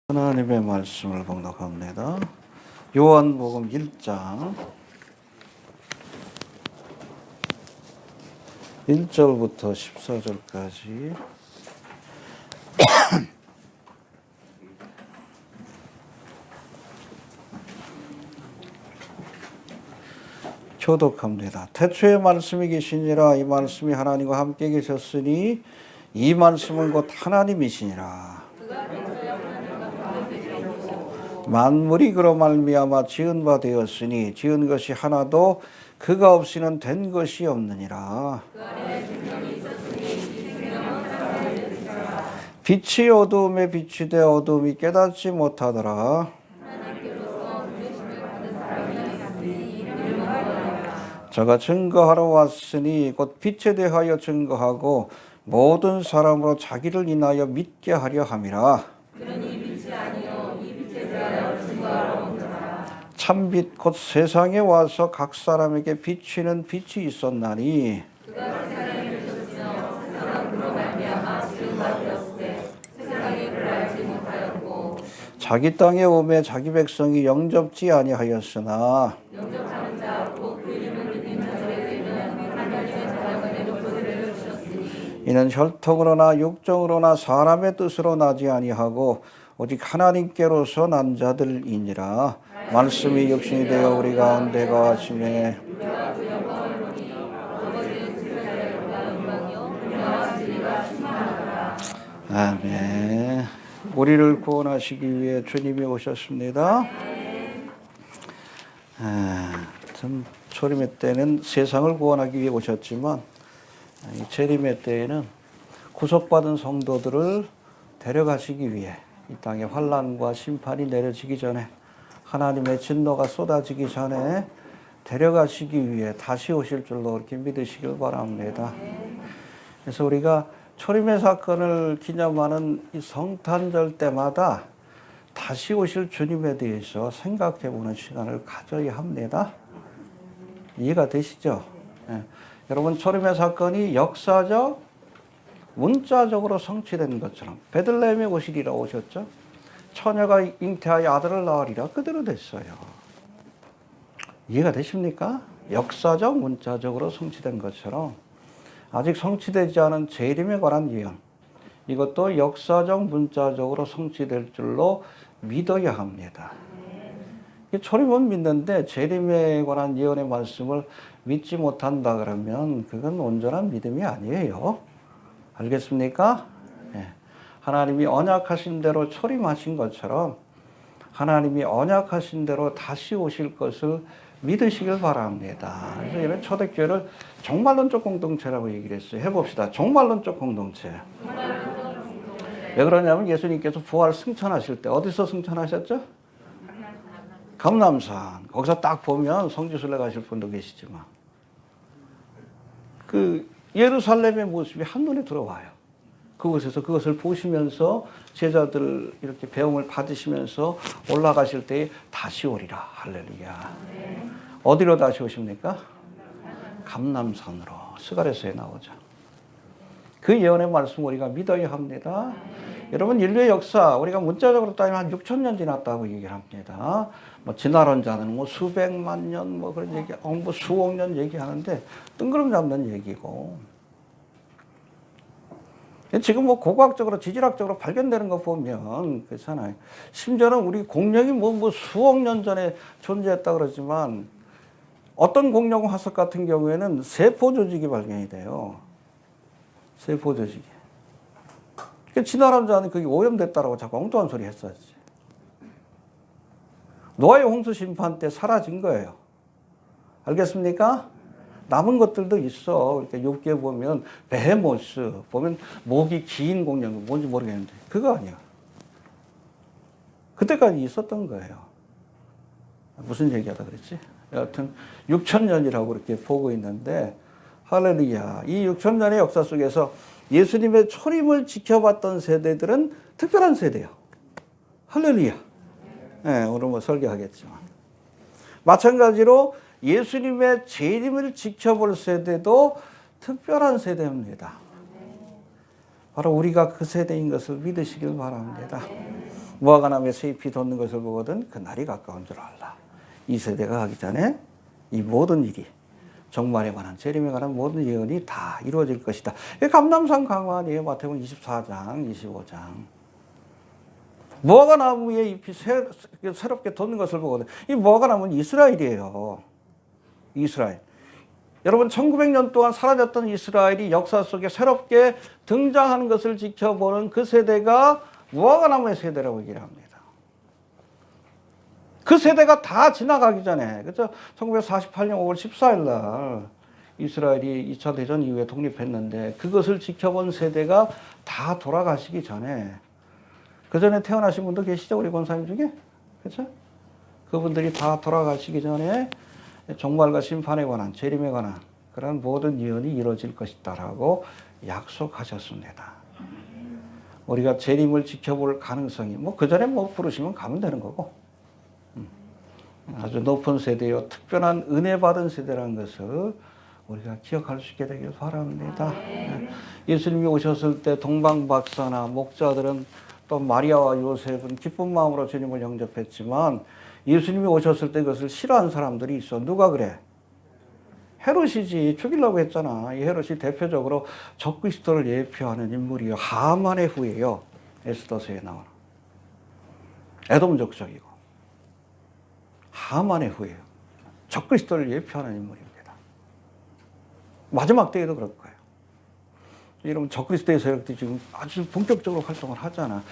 하나님의 말씀을 봉독합니다. 요한복음 1장 1절부터 14절까지 교독합니다. 태초에 말씀이 계시니라. 이 말씀이 하나님과 함께 계셨으니 이 말씀은 곧 하나님이시니라. 만물이 그로 말미암아 지은 바 되었으니 지은 것이 하나도 그가 없이는 된 것이 없느니라. 빛이 어두움에 비추되 어두움이 깨닫지 못하더라. 저가 증거하러 왔으니 곧 빛에 대하여 증거하고 모든 사람으로 자기를 인하여 믿게 하려 함이라. 참빛 곧 세상에 와서 각 사람에게 비치는 빛이 있었나니 자기 땅에 오매 자기 백성이 영접지 아니하였으나 이는 혈통으로나 육정으로나 사람의 뜻으로 나지 아니하고 오직 하나님께로서 난 자들이니라. 말씀이 육신이 되어 우리 가운데 거하시매 아멘. 우리를 구원하시기 위해 주님이 오셨습니다. 참 초림의 때는 세상을 구원하기 위해 오셨지만 이 재림의 때에는 구속받은 성도들을 데려가시기 위해 이 땅에 환난과 심판이 내려지기 전에 하나님의 진노가 쏟아지기 전에 데려가시기 위해 다시 오실 줄로 그렇게 믿으시길 바랍니다. 그래서 우리가 초림의 사건을 기념하는 이 성탄절 때마다 다시 오실 주님에 대해서 생각해 보는 시간을 가져야 합니다. 이해가 되시죠? 여러분, 초림의 사건이 역사적, 문자적으로 성취된 것처럼 베들레헴에 오시리라 오셨죠? 처녀가 잉태하여 아들을 낳으리라 그대로 됐어요. 이해가 되십니까? 역사적, 문자적으로 성취된 것처럼 아직 성취되지 않은 재림에 관한 예언, 이것도 역사적, 문자적으로 성취될 줄로 믿어야 합니다. 초림은 믿는데 재림에 관한 예언의 말씀을 믿지 못한다 그러면 그건 온전한 믿음이 아니에요. 알겠습니까? 하나님이 언약하신 대로 초림하신 것처럼 하나님이 언약하신 대로 다시 오실 것을 믿으시길 바랍니다. 그래서 이런 초대교회를 종말론적 공동체라고 얘기를 했어요. 해봅시다. 종말론적 공동체. 왜 그러냐면 예수님께서 부활 승천하실 때 어디서 승천하셨죠? 감람산. 거기서 딱 보면 성지순례 가실 분도 계시지만 그 예루살렘의 모습이 한눈에 들어와요. 그곳에서 그것을 보시면서 제자들 이렇게 배움을 받으시면서 올라가실 때에 다시 오리라. 할렐루야. 어디로 다시 오십니까? 감람산으로. 스가랴서에 나오죠. 그 예언의 말씀 우리가 믿어야 합니다. 여러분, 인류의 역사 우리가 문자적으로 따지면 한 6,000년 지났다고 얘기합니다. 뭐 지나는 자는 뭐 수백만 년 뭐 그런 얘기, 뭐 수억 년 얘기하는데 뜬구름 잡는 얘기고. 지금 뭐 고고학적으로 지질학적으로 발견되는 거 보면 그렇잖아요. 심지어는 우리 공룡이 뭐 수억 년 전에 존재했다 그러지만 어떤 공룡 화석 같은 경우에는 세포 조직이 발견이 돼요. 세포 조직이. 그러니까 지나는 자는 그게 오염됐다라고 자꾸 엉뚱한 소리 했었지. 노아의 홍수 심판 때 사라진 거예요. 알겠습니까? 남은 것들도 있어. 그러니까 욥기에 보면 베헤모스 보면 목이 긴 공룡 뭔지 모르겠는데 그거 아니야. 그때까지 있었던 거예요. 무슨 얘기하다 그랬지? 여하튼 6,000년이라고 그렇게 보고 있는데 할렐루야. 이 6,000년의 역사 속에서 예수님의 초림을 지켜봤던 세대들은 특별한 세대예요. 할렐루야. 네, 오늘 뭐 설교하겠지만 마찬가지로 예수님의 재림을 지켜볼 세대도 특별한 세대입니다. 바로 우리가 그 세대인 것을 믿으시길 바랍니다. 무화과 나무에 새잎이 돋는 것을 보거든 그 날이 가까운 줄 알라. 이 세대가 가기 전에 이 모든 일이 종말에 관한 재림에 관한 모든 예언이 다 이루어질 것이다. 이게 감람산 강화아니에요. 마태복음 24장, 25장. 무화과 나무에 잎이 새롭게 돋는 것을 보거든. 이 무화과 나무는 이스라엘이에요. 이스라엘. 여러분 1900년 동안 사라졌던 이스라엘이 역사 속에 새롭게 등장하는 것을 지켜보는 그 세대가 무화과 나무의 세대라고 얘기를 합니다. 그 세대가 다 지나가기 전에, 그렇죠? 1948년 5월 14일 날 이스라엘이 2차 대전 이후에 독립했는데 그것을 지켜본 세대가 다 돌아가시기 전에, 그 전에 태어나신 분도 계시죠? 우리 권사님 중에? 그렇죠? 그분들이 다 돌아가시기 전에 종말과 심판에 관한, 재림에 관한 그런 모든 예언이 이루어질 것이다라고 약속하셨습니다. 우리가 재림을 지켜볼 가능성이, 그 전에 부르시면 가면 되는 거고, 아주 높은 세대요, 특별한 은혜 받은 세대라는 것을 우리가 기억할 수 있게 되길 바랍니다. 예수님이 오셨을 때 동방박사나 목자들은 또 마리아와 요셉은 기쁜 마음으로 주님을 영접했지만 예수님이 오셨을 때 그것을 싫어하는 사람들이 있어. 누가 그래? 헤롯이지. 죽이려고 했잖아. 이 헤롯이 대표적으로 적그리스도를 예표하는 인물이요. 하만의 후예요. 에스더서에 나오는. 에돔 족속이고. 하만의 후예요. 적그리스도를 예표하는 인물입니다. 마지막 때에도 그럴 거예요. 이런 적그리스도의 세력들이 지금 아주 본격적으로 활동을 하잖아.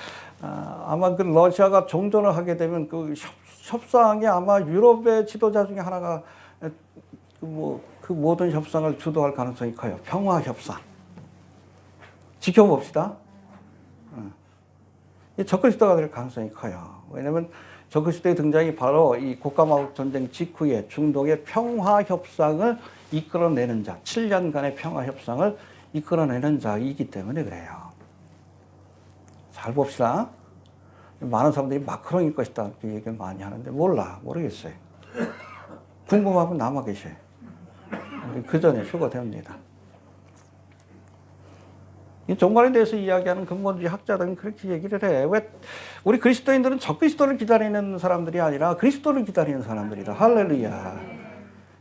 아마 그 러시아가 종전을 하게 되면 그 협상에 아마 유럽의 지도자 중에 하나가 그 모든 협상을 주도할 가능성이 커요. 평화 협상. 지켜봅시다. 이 적그리스도가 될 가능성이 커요. 왜냐하면 적그리스도의 등장이 바로 이 곡가마국 전쟁 직후에 중동의 평화 협상을 이끌어내는 자, 7년간의 평화 협상을 이끌어내는 자이기 때문에 그래요. 잘 봅시다. 많은 사람들이 마크롱일 것이다 이렇게 얘기를 많이 하는데 모르겠어요. 궁금하면 남아 계셔요. 그 전에 휴거됩니다. 이 종말에 대해서 이야기하는 근본주의 학자들은 그렇게 얘기를 해. 왜 우리 그리스도인들은 적그리스도를 기다리는 사람들이 아니라 그리스도를 기다리는 사람들이다. 할렐루야.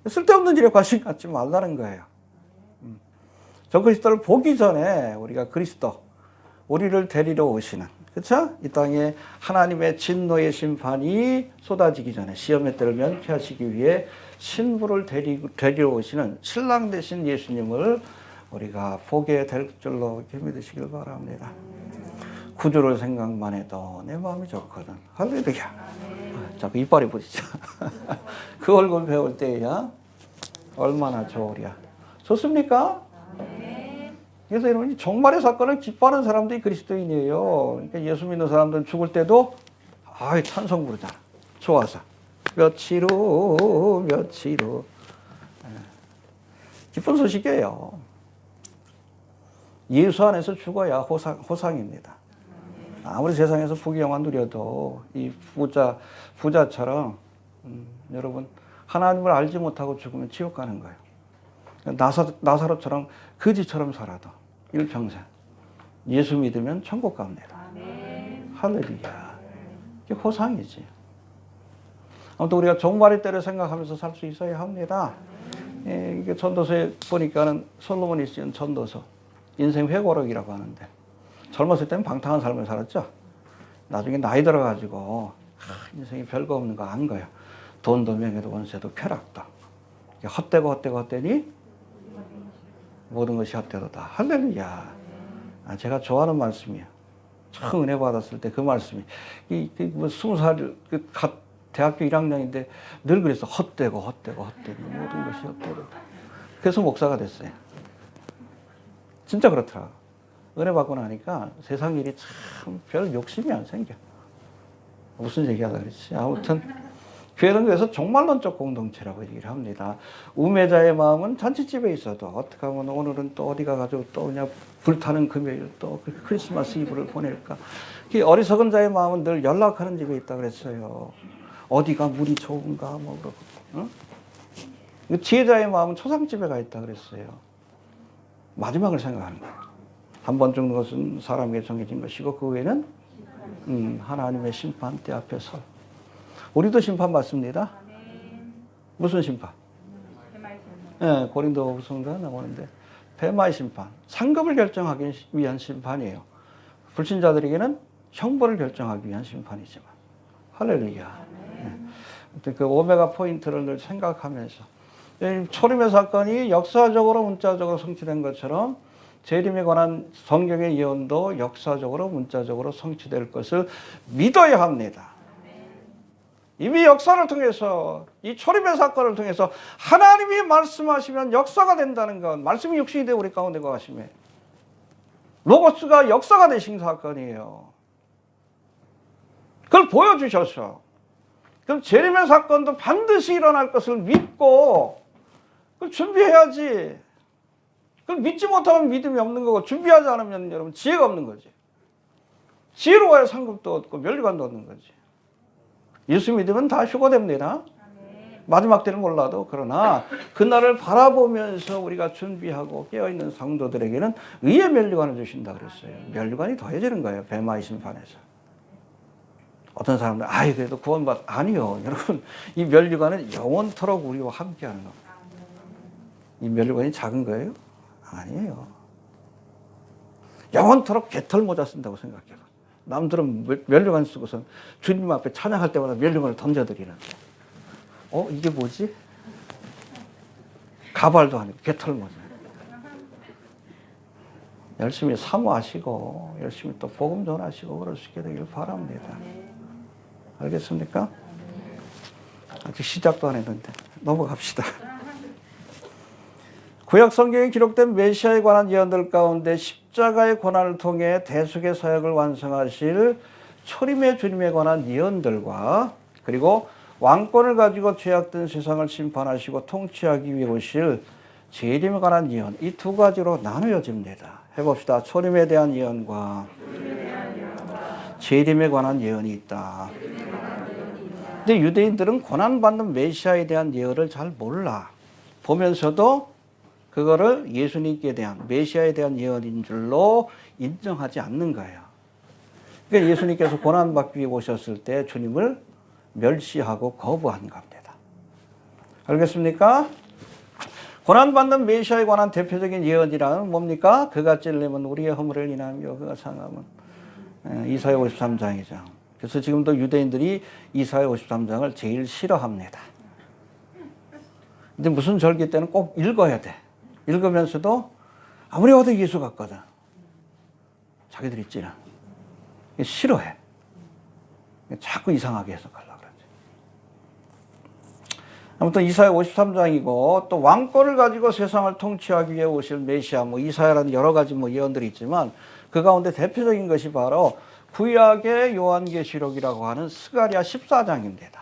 쓸데없는 일에 관심 갖지 말라는 거예요. 적그리스도를 보기 전에 우리가 그리스도, 우리를 데리러 오시는, 그렇죠? 이 땅에 하나님의 진노의 심판이 쏟아지기 전에 시험의 때를 면피하시기 위해 신부를 데리러 오시는 신랑 되신 예수님을 우리가 보게 될 줄로 믿으시길 바랍니다. 구주를 생각만 해도 내 마음이 좋거든. 할렐루야. 자꾸 이빨이 부딪혀. 그 얼굴 배울 때야 얼마나 좋으랴. 좋습니까? 그래서 여러분, 종말의 사건을 기뻐하는 사람들이 그리스도인이에요. 그러니까 예수 믿는 사람들은 죽을 때도 찬송 부르잖아. 좋아서. 며칠 후. 기쁜 소식이에요. 예수 안에서 죽어야 호상입니다. 아무리 세상에서 부귀영화 누려도 이 부자처럼 여러분 하나님을 알지 못하고 죽으면 지옥 가는 거예요. 나사로처럼 거지처럼 살아도 일평생 예수 믿으면 천국 갑니다. 할렐루야. 이게 호상이지. 아무튼 우리가 종말의 때를 생각하면서 살 수 있어야 합니다. 이게 전도서에 보니까는 솔로몬이 쓴 전도서 인생 회고록이라고 하는데 젊었을 때는 방탕한 삶을 살았죠. 나중에 나이 들어가지고 인생이 별거 없는 거 안 거예요. 돈도 명예도 원세도 쾌락도 헛되니 모든 것이 헛되도다. 할렐루야. 제가 좋아하는 말씀이에요. 처음 은혜 받았을 때 그 말씀이 20살 대학교 1학년인데 늘 그랬어. 헛되니 모든 것이 헛되도다. 그래서 목사가 됐어요. 진짜 그렇더라. 은혜 받고 나니까 세상 일이 참 별 욕심이 안 생겨. 무슨 얘기하다 그랬지. 아무튼 교회는 그래서 종말론적 공동체라고 얘기를 합니다. 우매자의 마음은 잔치집에 있어도 어떻게 하면 오늘은 또 어디 가가지고 또 그냥 불타는 금요일 또 크리스마스 이브를 보낼까. 어리석은 자의 마음은 늘 연락하는 집에 있다 그랬어요. 어디가 물이 좋은가 그러고. 응? 지혜자의 마음은 초상집에 가 있다 그랬어요. 마지막을 생각하는 거예요. 한 번 죽는 것은 사람에게 정해진 것이고 그 외에는 하나님의 심판대 앞에 설. 우리도 심판받습니다. 무슨 심판? 예, 고린도후서가 나오는데 뱀마의 심판, 상급을 결정하기 위한 심판이에요. 불신자들에게는 형벌을 결정하기 위한 심판이지만. 할렐루야. 예. 그 오메가 포인트를 늘 생각하면서 초림의 사건이 역사적으로 문자적으로 성취된 것처럼 재림에 관한 성경의 예언도 역사적으로 문자적으로 성취될 것을 믿어야 합니다. 이미 역사를 통해서 이 초림의 사건을 통해서 하나님이 말씀하시면 역사가 된다는 것, 말씀이 육신이 되어 우리 가운데 거하시며 로고스가 역사가 되신 사건이에요. 그걸 보여주셔서 그럼 재림의 사건도 반드시 일어날 것을 믿고 그걸 준비해야지. 그걸 믿지 못하면 믿음이 없는 거고 준비하지 않으면 여러분 지혜가 없는 거지. 지혜로워야 상급도 얻고 면류관도 얻는 거지. 예수 믿으면 다 휴거됩니다. 마지막 때는 몰라도. 그러나 그날을 바라보면서 우리가 준비하고 깨어있는 성도들에게는 의의 면류관을 주신다 그랬어요. 면류관이 더해지는 거예요. 뱀마의 심판에서. 어떤 사람들 그래도 구원받 아니요. 여러분 이 면류관은 영원토록 우리와 함께하는 겁니다. 이 면류관이 작은 거예요? 아니에요. 영원토록 개털 모자 쓴다고 생각해요. 남들은 면류관 쓰고서 주님 앞에 찬양할 때마다 면류관을 던져드리는데 이게 뭐지? 가발도 아니고 개털 모자. 열심히 사모하시고 열심히 또 복음 전하시고 그럴 수 있게 되길 바랍니다. 알겠습니까? 아직 시작도 안 했는데 넘어갑시다. 구약 성경에 기록된 메시아에 관한 예언들 가운데 십자가의 고난을 통해 대속의 사역을 완성하실 초림의 주님에 관한 예언들과 그리고 왕권을 가지고 죄악된 세상을 심판하시고 통치하기 위해 오실 재림에 관한 예언, 이 두 가지로 나누어집니다. 해봅시다. 초림에 대한 예언과 재림에 관한 예언이 있다. 근데 유대인들은 고난받는 메시아에 대한 예언을 잘 몰라. 보면서도 그거를 예수님께 대한 메시아에 대한 예언인 줄로 인정하지 않는 거예요. 그러니까 예수님께서 고난받기 위해 오셨을 때 주님을 멸시하고 거부한 겁니다. 알겠습니까? 고난받는 메시아에 관한 대표적인 예언이란 뭡니까? 그가 찔림은 우리의 허물을 인하며 그가 상함은 이사야 53장이죠. 그래서 지금도 유대인들이 이사야 53장을 제일 싫어합니다. 근데 무슨 절기 때는 꼭 읽어야 돼. 읽으면서도 아무리 와도 예수 같거든. 자기들 있지는 싫어해. 자꾸 이상하게 해석하려고 그러지. 아무튼 이사야 53장이고 또 왕권을 가지고 세상을 통치하기 위해 오실 메시아, 이사야라는 여러 가지 예언들이 있지만 그 가운데 대표적인 것이 바로 구약의 요한계시록이라고 하는 스가랴 14장입니다.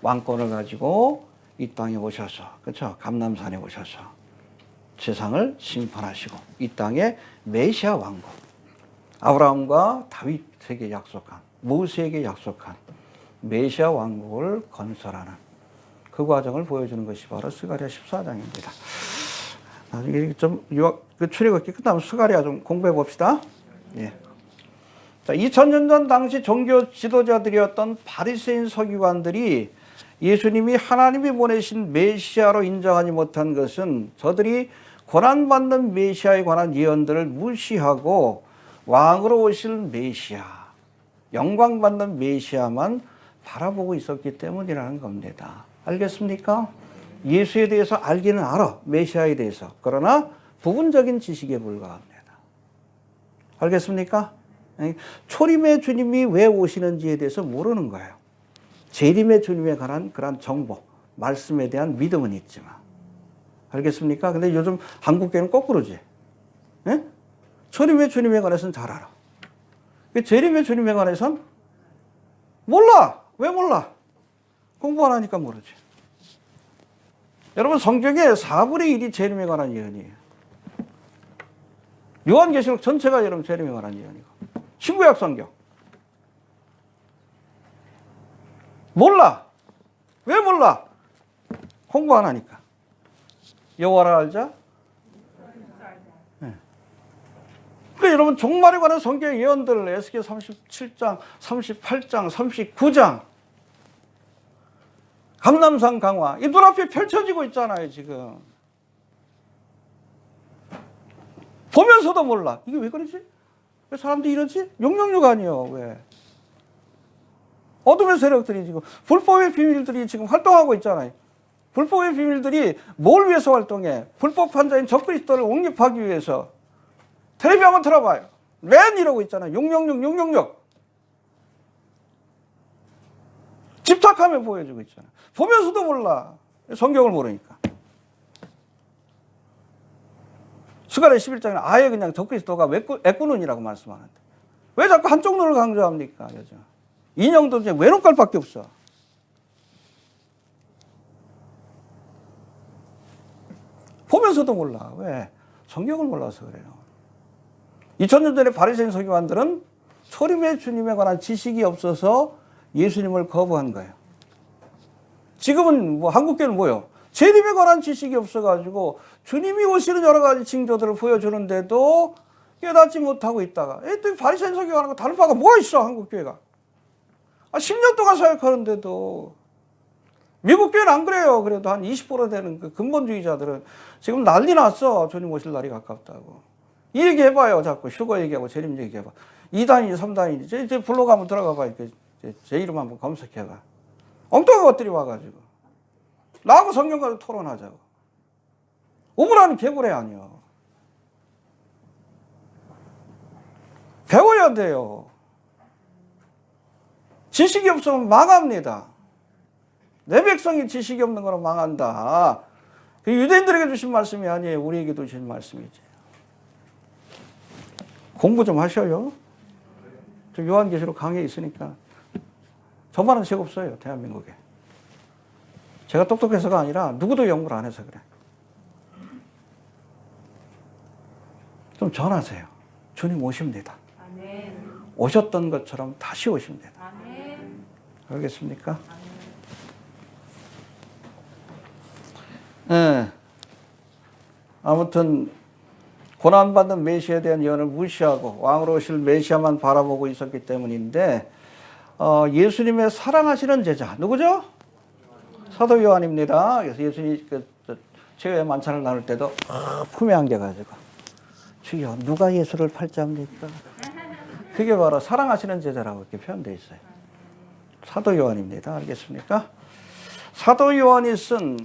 왕권을 가지고 이 땅에 오셔서, 그렇죠? 감람산에 오셔서 세상을 심판하시고 이 땅에 메시아 왕국, 아브라함과 다윗에게 약속한, 모세에게 약속한 메시아 왕국을 건설하는 그 과정을 보여주는 것이 바로 스가랴 14장입니다. 나중에 좀 출애굽기 끝나면 스가랴 좀 공부해 봅시다. 예. 자, 2000년 전 당시 종교 지도자들이었던 바리새인 서기관들이 예수님이 하나님이 보내신 메시아로 인정하지 못한 것은 저들이 고난받는 메시아에 관한 예언들을 무시하고 왕으로 오실 메시아, 영광받는 메시아만 바라보고 있었기 때문이라는 겁니다. 알겠습니까? 예수에 대해서 알기는 알아, 메시아에 대해서. 그러나 부분적인 지식에 불과합니다. 알겠습니까? 초림의 주님이 왜 오시는지에 대해서 모르는 거예요. 재림의 주님에 관한 그런 정보, 말씀에 대한 믿음은 있지만. 알겠습니까? 근데 요즘 한국교회는 거꾸로지. 예? 초림의 주님에 관해서는 잘 알아. 재림의 주님에 관해서는 몰라. 왜 몰라? 공부 안 하니까 모르지. 여러분 성경의 4분의 1이 재림에 관한 예언이에요. 요한계시록 전체가 여러분 재림에 관한 예언이고. 신구약 성경. 몰라. 왜 몰라? 공부 안 하니까. 여호와를 알자? 네. 여러분 종말에 관한 성경 예언들 에스겔 37장, 38장, 39장 감람산 강화 이 눈앞에 펼쳐지고 있잖아요. 지금 보면서도 몰라. 이게 왜 그러지? 왜 사람들이 이러지? 666 아니에요. 왜? 어둠의 세력들이 지금 불법의 비밀들이 지금 활동하고 있잖아요. 불법의 비밀들이 뭘 위해서 활동해? 불법 판자인 적그리스도를 옹립하기 위해서. 텔레비 한번 들어봐요. 맨 이러고 있잖아요. 666, 666. 집착하며 보여주고 있잖아요. 보면서도 몰라. 성경을 모르니까. 스가랴 11장에 아예 그냥 적그리스도가 애꾸눈이라고 말씀하는데 왜 자꾸 한쪽 눈을 강조합니까? 요즘 인형도 이제 외눈깔밖에 없어. 보면서도 몰라. 왜? 성경을 몰라서 그래요. 2000년 전에 바리새인 서기관들은 초림의 주님에 관한 지식이 없어서 예수님을 거부한 거예요. 지금은 뭐 한국교회는 뭐요? 재림에 관한 지식이 없어가지고 주님이 오시는 여러 가지 징조들을 보여주는데도 깨닫지 못하고 있다가 또 바리새인 서기관하고 다른 바가 뭐가 있어 한국교회가. 10년 동안 사역하는데도 미국 교회는 안 그래요. 그래도 한 20% 되는 그 근본주의자들은 지금 난리 났어. 주님 오실 날이 가깝다고. 이 얘기 해봐요. 자꾸 휴거 얘기하고 재림 얘기해봐. 2단이지 3단이지. 이제 블로그 한번 들어가 봐. 제 이름 한번 검색해봐. 엉뚱한 것들이 와가지고. 나하고 성경 가지고 토론하자고. 우물하는 개구리 아니야. 배워야 돼요. 지식이 없으면 망합니다. 내 백성이 지식이 없는 거로 망한다. 유대인들에게 주신 말씀이 아니에요. 우리에게도 주신 말씀이지. 공부 좀 하셔요. 저 요한계시록 강의에 있으니까. 저만은 책 없어요. 대한민국에. 제가 똑똑해서가 아니라 누구도 연구를 안 해서 그래. 좀 전하세요. 주님 오십니다. 오셨던 것처럼 다시 오십니다. 알겠습니까? 네. 아무튼 고난받는 메시아에 대한 예언을 무시하고 왕으로 오실 메시아만 바라보고 있었기 때문인데 예수님의 사랑하시는 제자 누구죠? 사도 요한입니다. 그래서 예수님이 최후의 만찬을 나눌 때도 품에 안겨가지고 주여 누가 예수를 팔자합니까? 그게 바로 사랑하시는 제자라고 이렇게 표현되어 있어요. 사도 요한입니다. 알겠습니까? 사도 요한이 쓴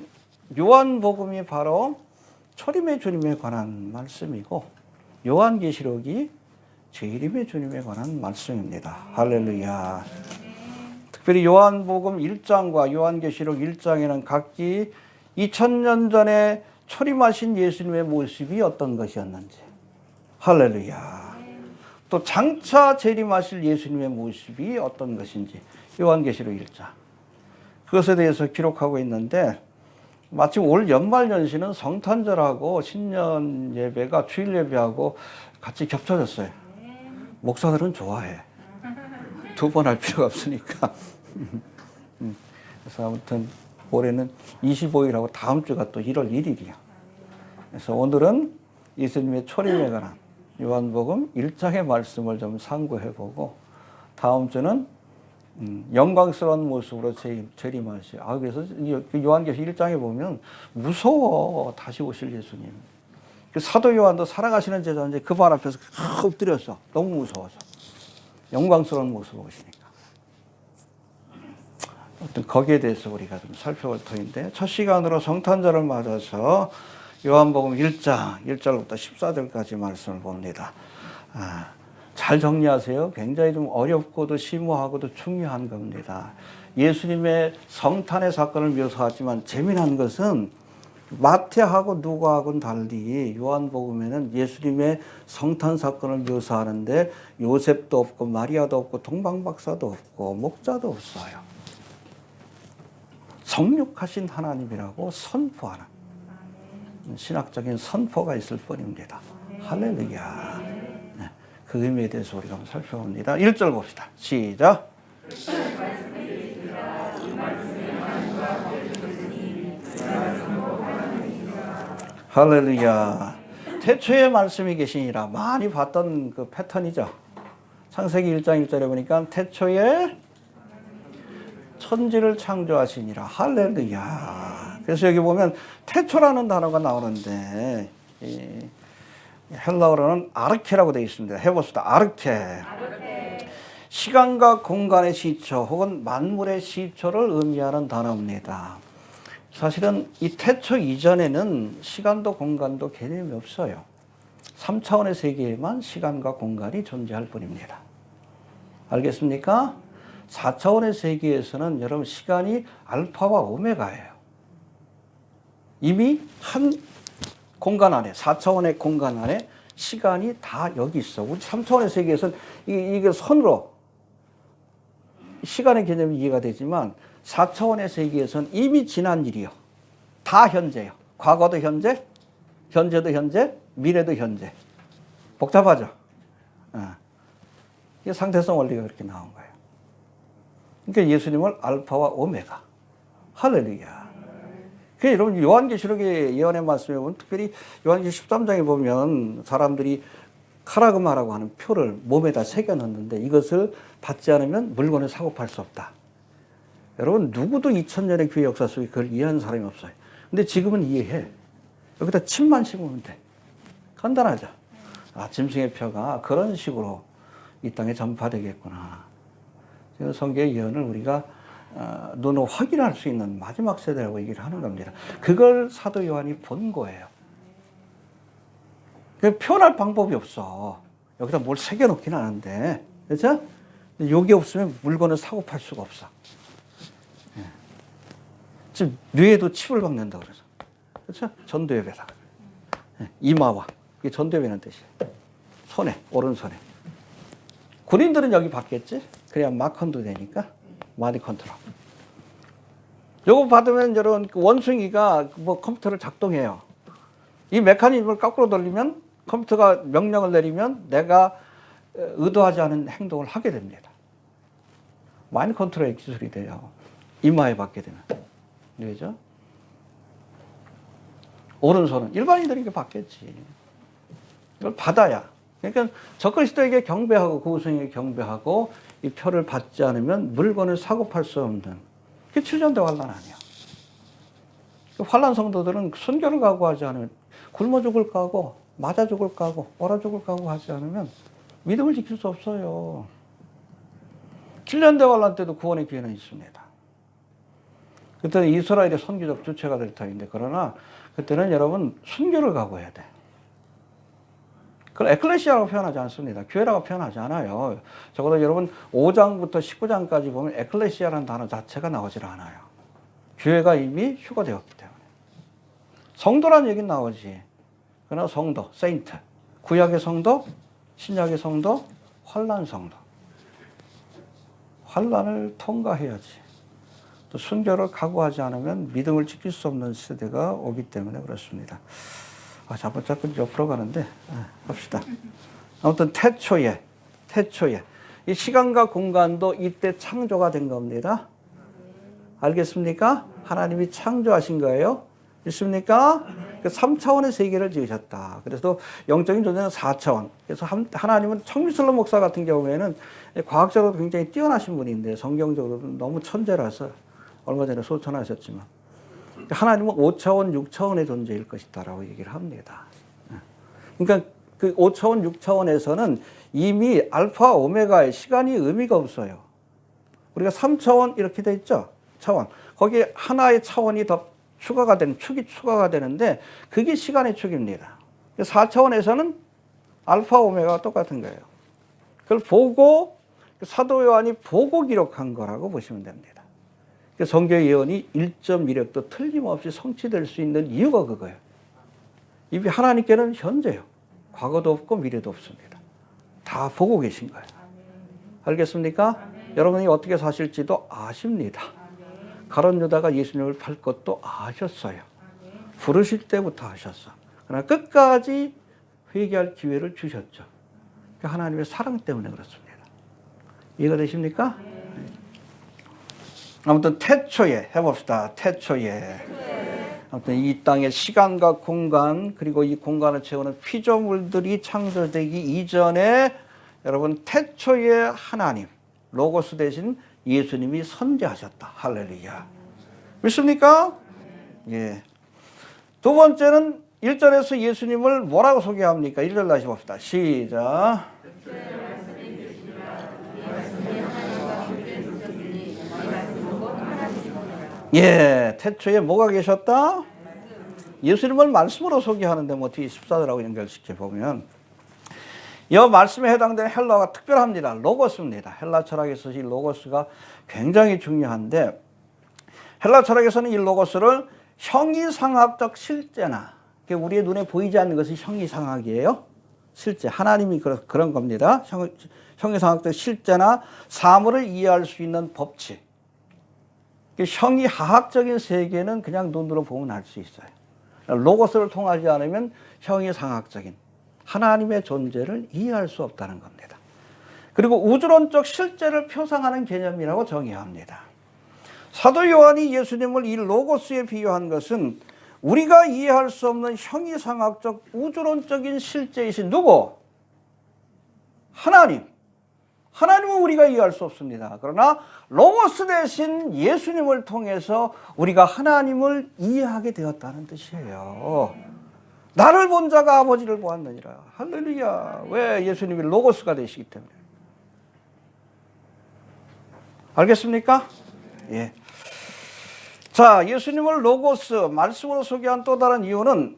요한복음이 바로 초림의 주님에 관한 말씀이고 요한계시록이 재림의 주님에 관한 말씀입니다. 할렐루야. 특별히 요한복음 1장과 요한계시록 1장에는 각기 2000년 전에 초림하신 예수님의 모습이 어떤 것이었는지 할렐루야. 또 장차 재림하실 예수님의 모습이 어떤 것인지 요한계시록 1장 그것에 대해서 기록하고 있는데 마침 올 연말연시는 성탄절하고 신년 예배가 주일 예배하고 같이 겹쳐졌어요. 목사들은 좋아해. 두 번 할 필요가 없으니까. 그래서 아무튼 올해는 25일하고 다음 주가 또 1월 1일이야. 그래서 오늘은 예수님의 초림에 관한 요한복음 1장의 말씀을 좀 상고해보고 다음 주는 영광스러운 모습으로 재림하시. 그래서 요한계시록 1장에 보면 무서워 다시 오실 예수님. 그 사도 요한도 살아가시는 제자인데 그 발 앞에서 엎드렸어. 너무 무서워서. 영광스러운 모습으로 오시니까. 어떤 거기에 대해서 우리가 좀 살펴볼 터인데 첫 시간으로 성탄절을 맞아서 요한복음 1장 1절부터 14절까지 말씀을 봅니다. 잘 정리하세요. 굉장히 좀 어렵고도 심오하고도 중요한 겁니다. 예수님의 성탄의 사건을 묘사하지만 재미난 것은 마태하고 누가하고는 달리 요한복음에는 예수님의 성탄 사건을 묘사하는데 요셉도 없고 마리아도 없고 동방박사도 없고 목자도 없어요. 성육하신 하나님이라고 선포하는 신학적인 선포가 있을 뿐입니다. 할렐루야. 네, 그 의미에 대해서 우리가 한번 살펴봅니다. 1절 봅시다. 시작. 할렐루야. 태초에 말씀이 계시니라. 많이 봤던 그 패턴이죠. 창세기 1장 1절에 보니까 태초에 천지를 창조하시니라. 할렐루야. 그래서 여기 보면 태초라는 단어가 나오는데 이 헬라어로는 아르케라고 되어 있습니다. 해봅시다. 아르케. 시간과 공간의 시초 혹은 만물의 시초를 의미하는 단어입니다. 사실은 이 태초 이전에는 시간도 공간도 개념이 없어요. 3차원의 세계에만 시간과 공간이 존재할 뿐입니다. 알겠습니까? 4차원의 세계에서는 여러분 시간이 알파와 오메가예요. 이미 한 공간 안에, 4차원의 공간 안에 시간이 다 여기 있어. 우리 3차원의 세계에서는 이게 선으로 시간의 개념이 이해가 되지만 4차원의 세계에서는 이미 지난 일이요. 다 현재요. 과거도 현재, 현재도 현재, 미래도 현재. 복잡하죠? 이게 상대성 원리가 그렇게 나온 거예요. 그러니까 예수님을 알파와 오메가. 할렐루야. 그 여러분 요한계시록의 예언의 말씀에 보면 특별히 요한계시록 13장에 보면 사람들이 카라그마라고 하는 표를 몸에다 새겨 넣는데 이것을 받지 않으면 물건을 사고 팔 수 없다. 여러분 누구도 2000년의 교회 역사 속에 그걸 이해하는 사람이 없어요. 근데 지금은 이해해. 여기다 침만 심으면 돼. 간단하죠. 아, 짐승의 표가 그런 식으로 이 땅에 전파되겠구나. 성경의 예언을 우리가 눈으로 확인할 수 있는 마지막 세대라고 얘기를 하는 겁니다. 그걸 사도 요한이 본 거예요. 표현할 방법이 없어. 여기다 뭘 새겨놓긴 하는데, 그렇죠? 여기 없으면 물건을 사고 팔 수가 없어. 지금 뇌에도 칩을 박는다 그래서, 그렇죠? 전두엽에다가 이마와 이게 전두엽이라는 뜻이에요. 손에, 오른손에. 군인들은 여기 받겠지? 그래야 마컨도 되니까 마디 컨트롤. 요거 받으면 여러분 원숭이가 뭐 컴퓨터를 작동해요. 이 메커니즘을 거꾸로 돌리면 컴퓨터가 명령을 내리면 내가 의도하지 않은 행동을 하게 됩니다. 마인드 컨트롤의 기술이 돼요. 이마에 받게 되면. 그죠? 오른손은 일반인들이 이게 받겠지. 이걸 받아야. 그러니까 적그리스도에게 경배하고 구우성에게 경배하고 이 표를 받지 않으면 물건을 사고 팔 수 없는 그게 7년대 환란 아니야. 환란 성도들은 순교를 각오하지 않으면 굶어 죽을 각오, 맞아 죽을 각오, 얼어 죽을 각오 하지 않으면 믿음을 지킬 수 없어요. 7년대 환란 때도 구원의 기회는 있습니다. 그때는 이스라엘의 선교적 주체가 될 터인데 그러나 그때는 여러분 순교를 각오해야 돼. 그걸 에클레시아라고 표현하지 않습니다. 교회라고 표현하지 않아요. 적어도 여러분 5장부터 19장까지 보면 에클레시아라는 단어 자체가 나오질 않아요. 교회가 이미 휴거되었기 때문에. 성도라는 얘기는 나오지. 그러나 성도, 세인트. 구약의 성도, 신약의 성도, 환란 성도. 환란을 통과해야지. 또 순교를 각오하지 않으면 믿음을 지킬 수 없는 세대가 오기 때문에 그렇습니다. 자꾸 옆으로 가는데 합시다. 아무튼 태초에 이 시간과 공간도 이때 창조가 된 겁니다. 알겠습니까? 하나님이 창조하신 거예요. 있습니까? 3차원의 세계를 지으셨다. 그래서 영적인 존재는 4차원. 그래서 하나님은 청미슬로 목사 같은 경우에는 과학적으로 굉장히 뛰어나신 분인데 성경적으로도 너무 천재라서 얼마 전에 소천하셨지만 하나님은 5차원, 6차원의 존재일 것이다라고 얘기를 합니다. 그러니까 그 5차원, 6차원에서는 이미 알파, 오메가의 시간이 의미가 없어요. 우리가 3차원 이렇게 돼 있죠? 차원. 거기에 하나의 차원이 더 추가가 되는, 축이 추가가 되는데 그게 시간의 축입니다. 4차원에서는 알파, 오메가가 똑같은 거예요. 그걸 보고 사도 요한이 보고 기록한 거라고 보시면 됩니다. 성경의 예언이 1.1획도 틀림없이 성취될 수 있는 이유가 그거예요. 이미 하나님께는 현재요. 과거도 없고 미래도 없습니다. 다 보고 계신 거예요. 알겠습니까? 여러분이 어떻게 사실지도 아십니다. 가룟 유다가 예수님을 팔 것도 아셨어요. 부르실 때부터 아셨어. 그러나 끝까지 회개할 기회를 주셨죠. 하나님의 사랑 때문에 그렇습니다. 이해가 되십니까? 아무튼 태초에 해봅시다. 태초에. 아무튼 이 땅의 시간과 공간 그리고 이 공간을 채우는 피조물들이 창조되기 이전에 여러분 태초의 하나님 로고스 대신 예수님이 선재하셨다. 할렐루야. 믿습니까? 예. 두 번째는 1절에서 예수님을 뭐라고 소개합니까? 1절 다시 봅시다. 시작. 예, 태초에 뭐가 계셨다? 예수님을 말씀으로 소개하는데 뭐 뒤에 14절하고 연결시켜 보면 이 말씀에 해당되는 헬라어가 특별합니다. 로고스입니다. 헬라 철학에서 이 로고스가 굉장히 중요한데 헬라 철학에서는 이 로고스를 형이상학적 실제나 우리의 눈에 보이지 않는 것이 형이상학이에요. 실제 하나님이 그런 겁니다. 형이상학적 실제나 사물을 이해할 수 있는 법칙. 형이하학적인 세계는 그냥 눈으로 보면 알 수 있어요. 로고스를 통하지 않으면 형이상학적인 하나님의 존재를 이해할 수 없다는 겁니다. 그리고 우주론적 실제를 표상하는 개념이라고 정의합니다. 사도 요한이 예수님을 이 로고스에 비유한 것은 우리가 이해할 수 없는 형이상학적 우주론적인 실제이신 누구? 하나님. 하나님은 우리가 이해할 수 없습니다. 그러나 로고스 대신 예수님을 통해서 우리가 하나님을 이해하게 되었다는 뜻이에요. 나를 본 자가 아버지를 보았느니라. 할렐루야. 왜? 예수님이 로고스가 되시기 때문에. 알겠습니까? 예. 자, 예수님을 로고스, 말씀으로 소개한 또 다른 이유는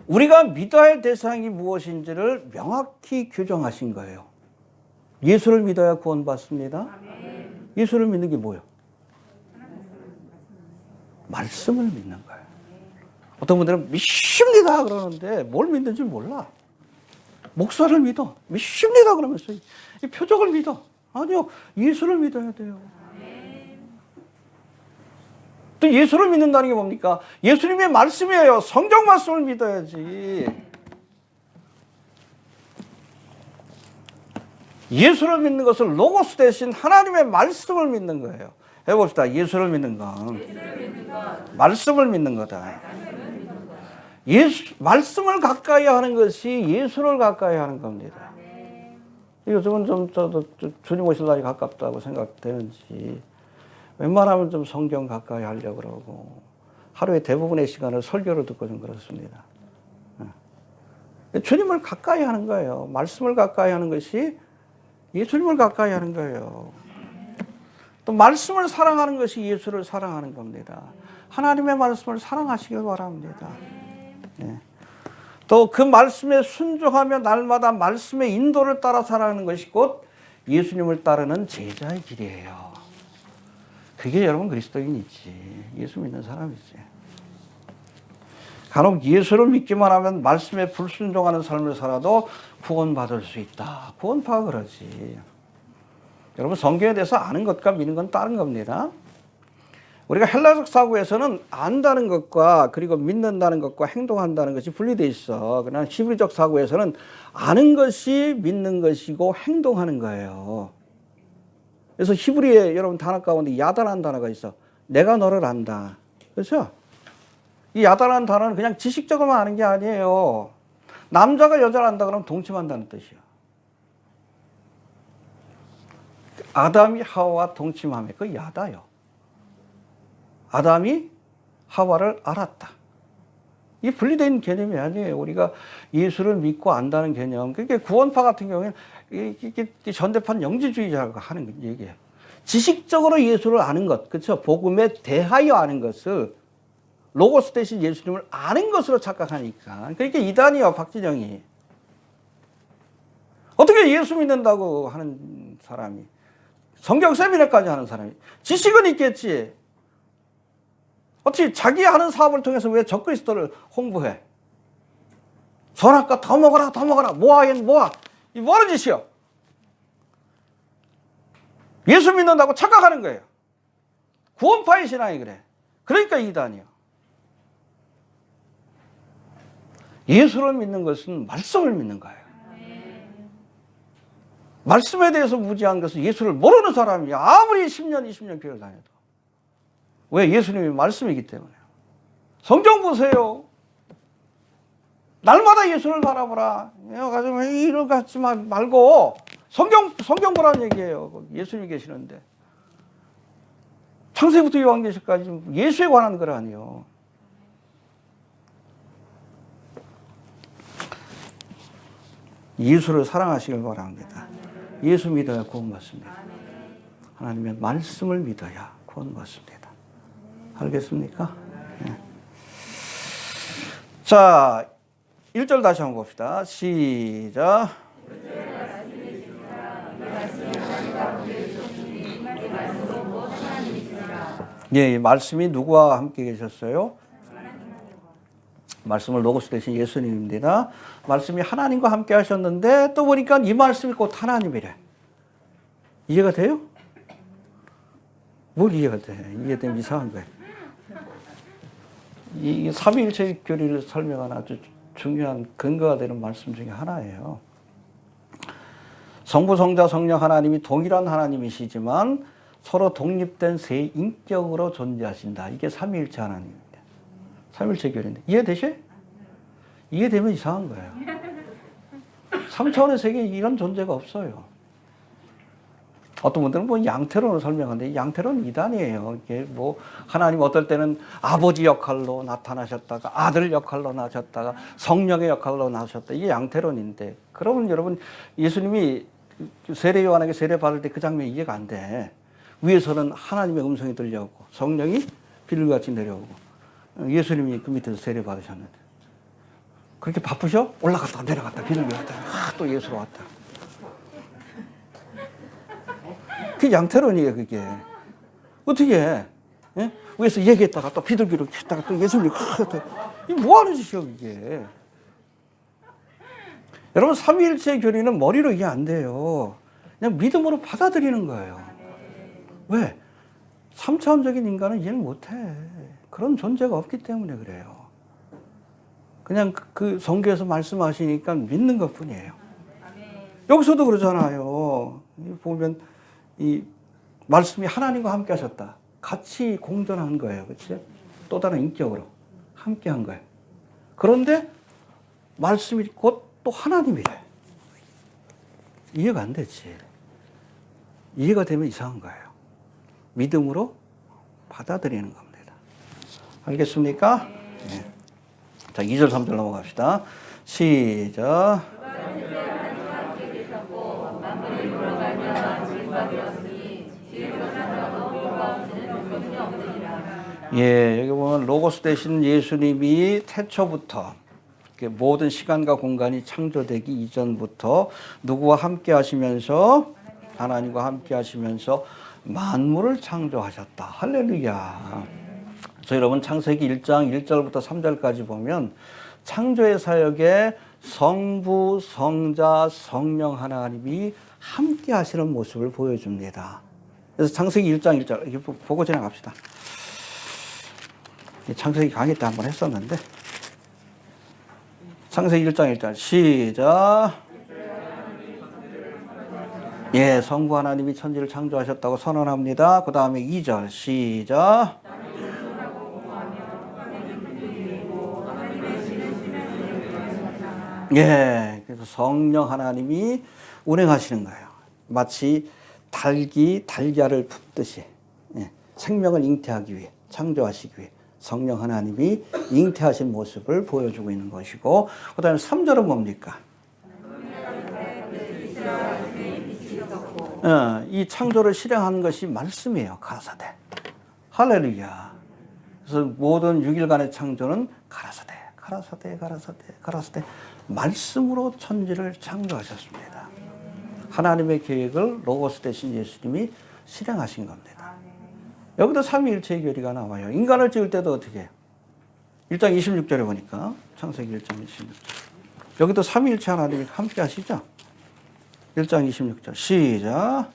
우리가 믿어야 할 대상이 무엇인지를 명확히 규정하신 거예요. 예수를 믿어야 구원받습니다. 예수를 믿는 게 뭐예요? 말씀을 믿는 거예요. 어떤 분들은 믿습니다 그러는데 뭘 믿는지 몰라. 목사를 믿어. 믿습니다 그러면서 이 표적을 믿어. 아니요. 예수를 믿어야 돼요. 또 예수를 믿는다는 게 뭡니까? 예수님의 말씀이에요. 성경 말씀을 믿어야지. 예수를 믿는 것을 로고스 대신 하나님의 말씀을 믿는 거예요. 해봅시다. 예수를 믿는 건 말씀을 믿는 거다. 말씀을 가까이 하는 것이 예수를 가까이 하는 겁니다. 요즘은 좀 저도 주님 오실 날이 가깝다고 생각되는지 웬만하면 좀 성경 가까이 하려고 그러고 하루에 대부분의 시간을 설교를 듣고 좀 그렇습니다. 주님을 가까이 하는 거예요. 말씀을 가까이 하는 것이 예수님을 가까이 하는 거예요. 또 말씀을 사랑하는 것이 예수를 사랑하는 겁니다. 하나님의 말씀을 사랑하시길 바랍니다. 네. 또 그 말씀에 순종하며 날마다 말씀의 인도를 따라 살아가는 것이 곧 예수님을 따르는 제자의 길이에요. 그게 여러분 그리스도인이지. 예수 믿는 사람이지. 간혹 예수를 믿기만 하면 말씀에 불순종하는 삶을 살아도 구원받을 수 있다. 구원파가 그러지. 여러분 성경에 대해서 아는 것과 믿는 건 다른 겁니다. 우리가 헬라적 사고에서는 안다는 것과 그리고 믿는다는 것과 행동한다는 것이 분리되어 있어. 그러나 히브리적 사고에서는 아는 것이 믿는 것이고 행동하는 거예요. 그래서 히브리에 여러분 단어 가운데 야다라는 단어가 있어. 내가 너를 안다. 그렇죠? 이 야다라는 단어는 그냥 지식적으로만 아는 게 아니에요. 남자가 여자를 안다 그러면 동침한다는 뜻이야. 아담이 하와와 동침함에 그 야다요. 아담이 하와를 알았다. 이게 분리된 개념이 아니에요. 우리가 예수를 믿고 안다는 개념. 그게 구원파 같은 경우에는 이게 전대판 영지주의자가 하는 얘기예요. 지식적으로 예수를 아는 것, 그렇죠? 복음에 대하여 아는 것을 로고스 대신 예수님을 아는 것으로 착각하니까. 그러니까 이단이요, 박진영이. 어떻게 예수 믿는다고 하는 사람이, 성경 세미나까지 하는 사람이, 지식은 있겠지. 어떻게 자기 하는 사업을 통해서 왜 적그리스도를 홍보해? 선악과 더 먹어라, 더 먹어라. 모아엔 모아. 이 뭐하는 짓이요? 예수 믿는다고 착각하는 거예요. 구원파의 신앙이 그래. 그러니까 이단이요. 예수를 믿는 것은 말씀을 믿는 거예요. 말씀에 대해서 무지한 것은 예수를 모르는 사람이 아무리 10년, 20년 교회를 다녀도. 왜? 예수님이 말씀이기 때문에. 성경 보세요. 날마다 예수를 바라보라. 가지고 이를 갖지 말고 성경 보라는 얘기예요. 예수님이 계시는데. 창세기부터 요한계시까지 예수에 관한 거라니요. 예수를 사랑하시길 바랍니다. 예수 믿어야 구원받습니다. 하나님의 말씀을 믿어야 구원받습니다. 알겠습니까? 네. 자, 1절 다시 한번 봅시다. 시작. 예, 이 말씀이 누구와 함께 계셨어요? 말씀을 로고스 대신 예수님입니다. 말씀이 하나님과 함께 하셨는데 또 보니까 이 말씀이 곧 하나님이래. 이해가 돼요? 뭘 이해가 돼? 이해되면 이상한 거예요. 이 삼위일체 교리를 설명하는 아주 중요한 근거가 되는 말씀 중에 하나예요. 성부, 성자, 성령 하나님이 동일한 하나님이시지만 서로 독립된 세 인격으로 존재하신다. 이게 삼위일체 하나님입니다. 삼위일체 교리인데 이해되셔요? 이해되면 이상한 거예요. 3차원의 세계에 이런 존재가 없어요. 어떤 분들은 뭐 양태론을 설명하는데 양태론은 이단이에요. 이게 뭐 하나님 어떨 때는 아버지 역할로 나타나셨다가 아들 역할로 나셨다가 성령의 역할로 나셨다. 이게 양태론인데 그러면 여러분 예수님이 세례 요한에게 세례 받을 때 그 장면이 이해가 안 돼. 위에서는 하나님의 음성이 들려오고 성령이 비둘기같이 내려오고 예수님이 그 밑에서 세례 받으셨는데 그렇게 바쁘셔? 올라갔다 내려갔다 비둘기 갔다 또 예수로 왔다. 그게 양태론이에요. 그게 어떻게 해? 예? 위에서 얘기했다가 또 비둘기로 했다가 또 예수님 이게 뭐하는 짓이야 이게. 여러분 삼위일체 교리는 머리로 이해 안 돼요. 그냥 믿음으로 받아들이는 거예요. 왜? 3차원적인 인간은 이해를 못해. 그런 존재가 없기 때문에 그래요. 그냥 그 성경에서 말씀하시니까 믿는 것 뿐이에요. 여기서도 그러잖아요. 보면 이 말씀이 하나님과 함께 하셨다. 같이 공존한 거예요. 그렇지? 또 다른 인격으로 함께 한 거예요. 그런데 말씀이 곧 또 하나님이래. 이해가 안 되지. 이해가 되면 이상한 거예요. 믿음으로 받아들이는 겁니다. 알겠습니까? 네. 자, 2절, 3절 넘어갑시다. 시작. 예, 여기 보면 로고스 대신 예수님이 태초부터 모든 시간과 공간이 창조되기 이전부터 누구와 함께 하시면서 하나님과 함께 하시면서 만물을 창조하셨다. 할렐루야. 그래서 여러분 창세기 1장 1절부터 3절까지 보면 창조의 사역에 성부, 성자, 성령 하나님이 함께 하시는 모습을 보여줍니다. 그래서 창세기 1장 1절 이렇게 보고 지나갑시다. 창세기 강의 때 한번 했었는데 창세기 1장 1절 시작. 예, 성부 하나님이 천지를 창조하셨다고 선언합니다. 그 다음에 2절 시작. 예, 그래서 성령 하나님이 운행하시는 거예요. 마치 닭이 달걀을 품듯이 생명을 잉태하기 위해 창조하시기 위해 성령 하나님이 잉태하신 모습을 보여주고 있는 것이고 그 다음에 3절은 뭡니까? 이 창조를 실행한 것이 말씀이에요. 가라사대. 할렐루야. 그래서 모든 6일간의 창조는 가라사대, 가라사대, 가라사대, 가라사대 말씀으로 천지를 창조하셨습니다. 하나님의 계획을 로고스 대신 예수님이 실행하신 겁니다. 여기도 삼위일체의 교리가 나와요. 인간을 지을 때도 어떻게 해요? 1장 26절에 보니까 창세기 1장 26절 여기도 삼위일체 하나님이 함께 하시죠? 1장 26절 시작.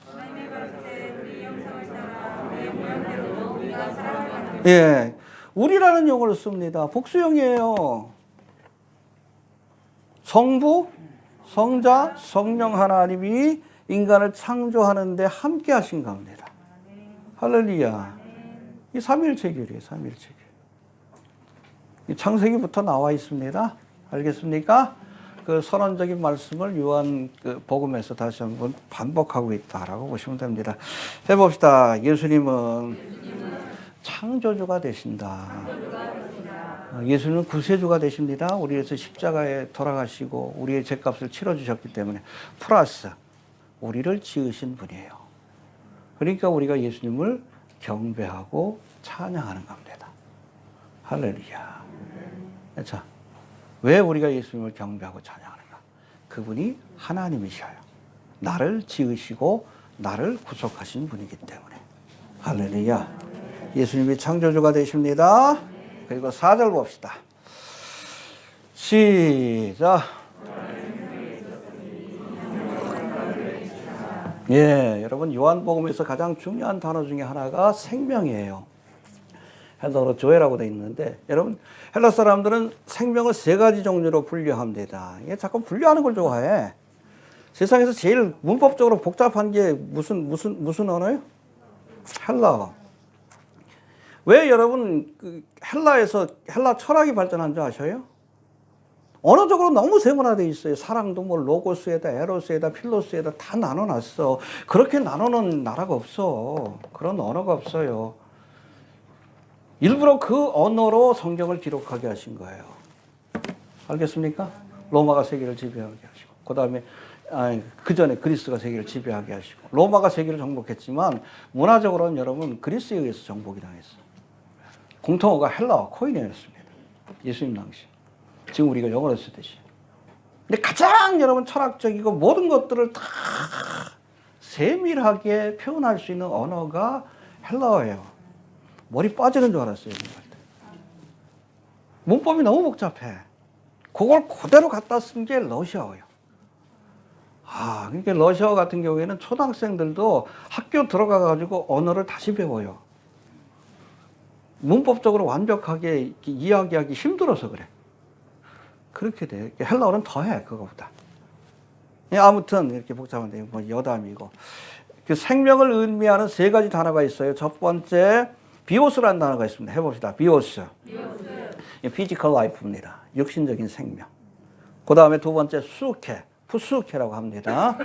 예, 우리라는 용어를 씁니다. 복수형이에요. 성부, 성자, 성령 하나님이 인간을 창조하는데 함께 하신 겁니다. 할렐루야. 이 삼위일체 교리예요. 삼위일체 교리. 창세기부터 나와 있습니다. 알겠습니까? 그 선언적인 말씀을 요한 그 복음에서 다시 한번 반복하고 있다라고 보시면 됩니다. 해봅시다. 예수님은 창조주가 되신다. 예수님은 구세주가 되십니다. 우리 위해서 십자가에 돌아가시고 우리의 죄값을 치러주셨기 때문에 플러스 우리를 지으신 분이에요. 그러니까 우리가 예수님을 경배하고 찬양하는 겁니다. 할렐루야. 자, 왜 우리가 예수님을 경배하고 찬양하는가? 그분이 하나님이셔요. 나를 지으시고 나를 구속하신 분이기 때문에. 할렐루야. 예수님이 창조주가 되십니다. 그리고 4절 봅시다. 시작. 예, 여러분 요한복음에서 가장 중요한 단어 중에 하나가 생명이에요. 헬라어로 조에라고 되어 있는데 여러분 헬라 사람들은 생명을 세 가지 종류로 분류합니다. 이게 자꾸 분류하는 걸 좋아해. 세상에서 제일 문법적으로 복잡한 게 무슨 언어예요? 헬라어. 왜 여러분 그 헬라에서 헬라 철학이 발전한 줄 아셔요? 언어적으로 너무 세분화되어 있어요. 사랑도 뭐 로고스에다 에로스에다 필로스에다 다 나눠놨어. 그렇게 나누는 나라가 없어. 그런 언어가 없어요. 일부러 그 언어로 성경을 기록하게 하신 거예요. 알겠습니까? 로마가 세계를 지배하게 하시고 그 다음에 그 전에 그리스가 세계를 지배하게 하시고 로마가 세계를 정복했지만 문화적으로는 여러분 그리스에 의해서 정복이 당했어요. 공통어가 헬라어 코이네였습니다. 예수님 당시. 지금 우리가 영어로 쓰듯이. 근데 가장 여러분 철학적이고 모든 것들을 다 세밀하게 표현할 수 있는 언어가 헬라어예요. 머리 빠지는 줄 알았어요. 문법이 너무 복잡해. 그걸 그대로 갖다 쓴 게 러시아어예요. 그러니까 러시아어 같은 경우에는 초등학생들도 학교 들어가가지고 언어를 다시 배워요. 문법적으로 완벽하게 이야기하기 힘들어서 그래. 그렇게 돼. 헬라어는 더해, 그거보다. 아무튼, 이렇게 복잡한데, 뭐, 여담이고. 그 생명을 의미하는 세 가지 단어가 있어요. 첫 번째, 비오스라는 단어가 있습니다. 해봅시다. 비오스. 피지컬 라이프입니다. 육신적인 생명. 그 다음에 두 번째, 수케. 푸스케라고 합니다.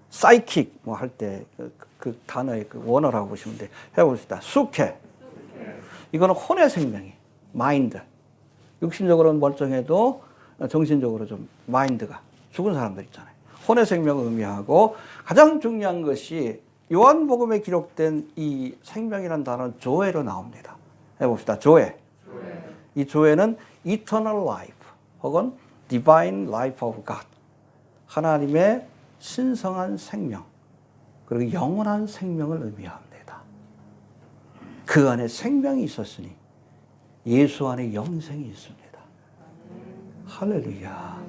사이킥, 뭐, 할 때, 그 단어의 그 원어라고 보시면 돼요. 해봅시다. 수케. 이거는 혼의 생명이, 마인드. 육신적으로는 멀쩡해도 정신적으로 좀 마인드가 죽은 사람들 있잖아요. 혼의 생명을 의미하고 가장 중요한 것이 요한복음에 기록된 이 생명이라는 단어는 조에로 나옵니다. 해봅시다. 조에. 이 조에는 eternal life 혹은 divine life of God. 하나님의 신성한 생명 그리고 영원한 생명을 의미합니다. 그 안에 생명이 있었으니 예수 안에 영생이 있습니다. 할렐루야.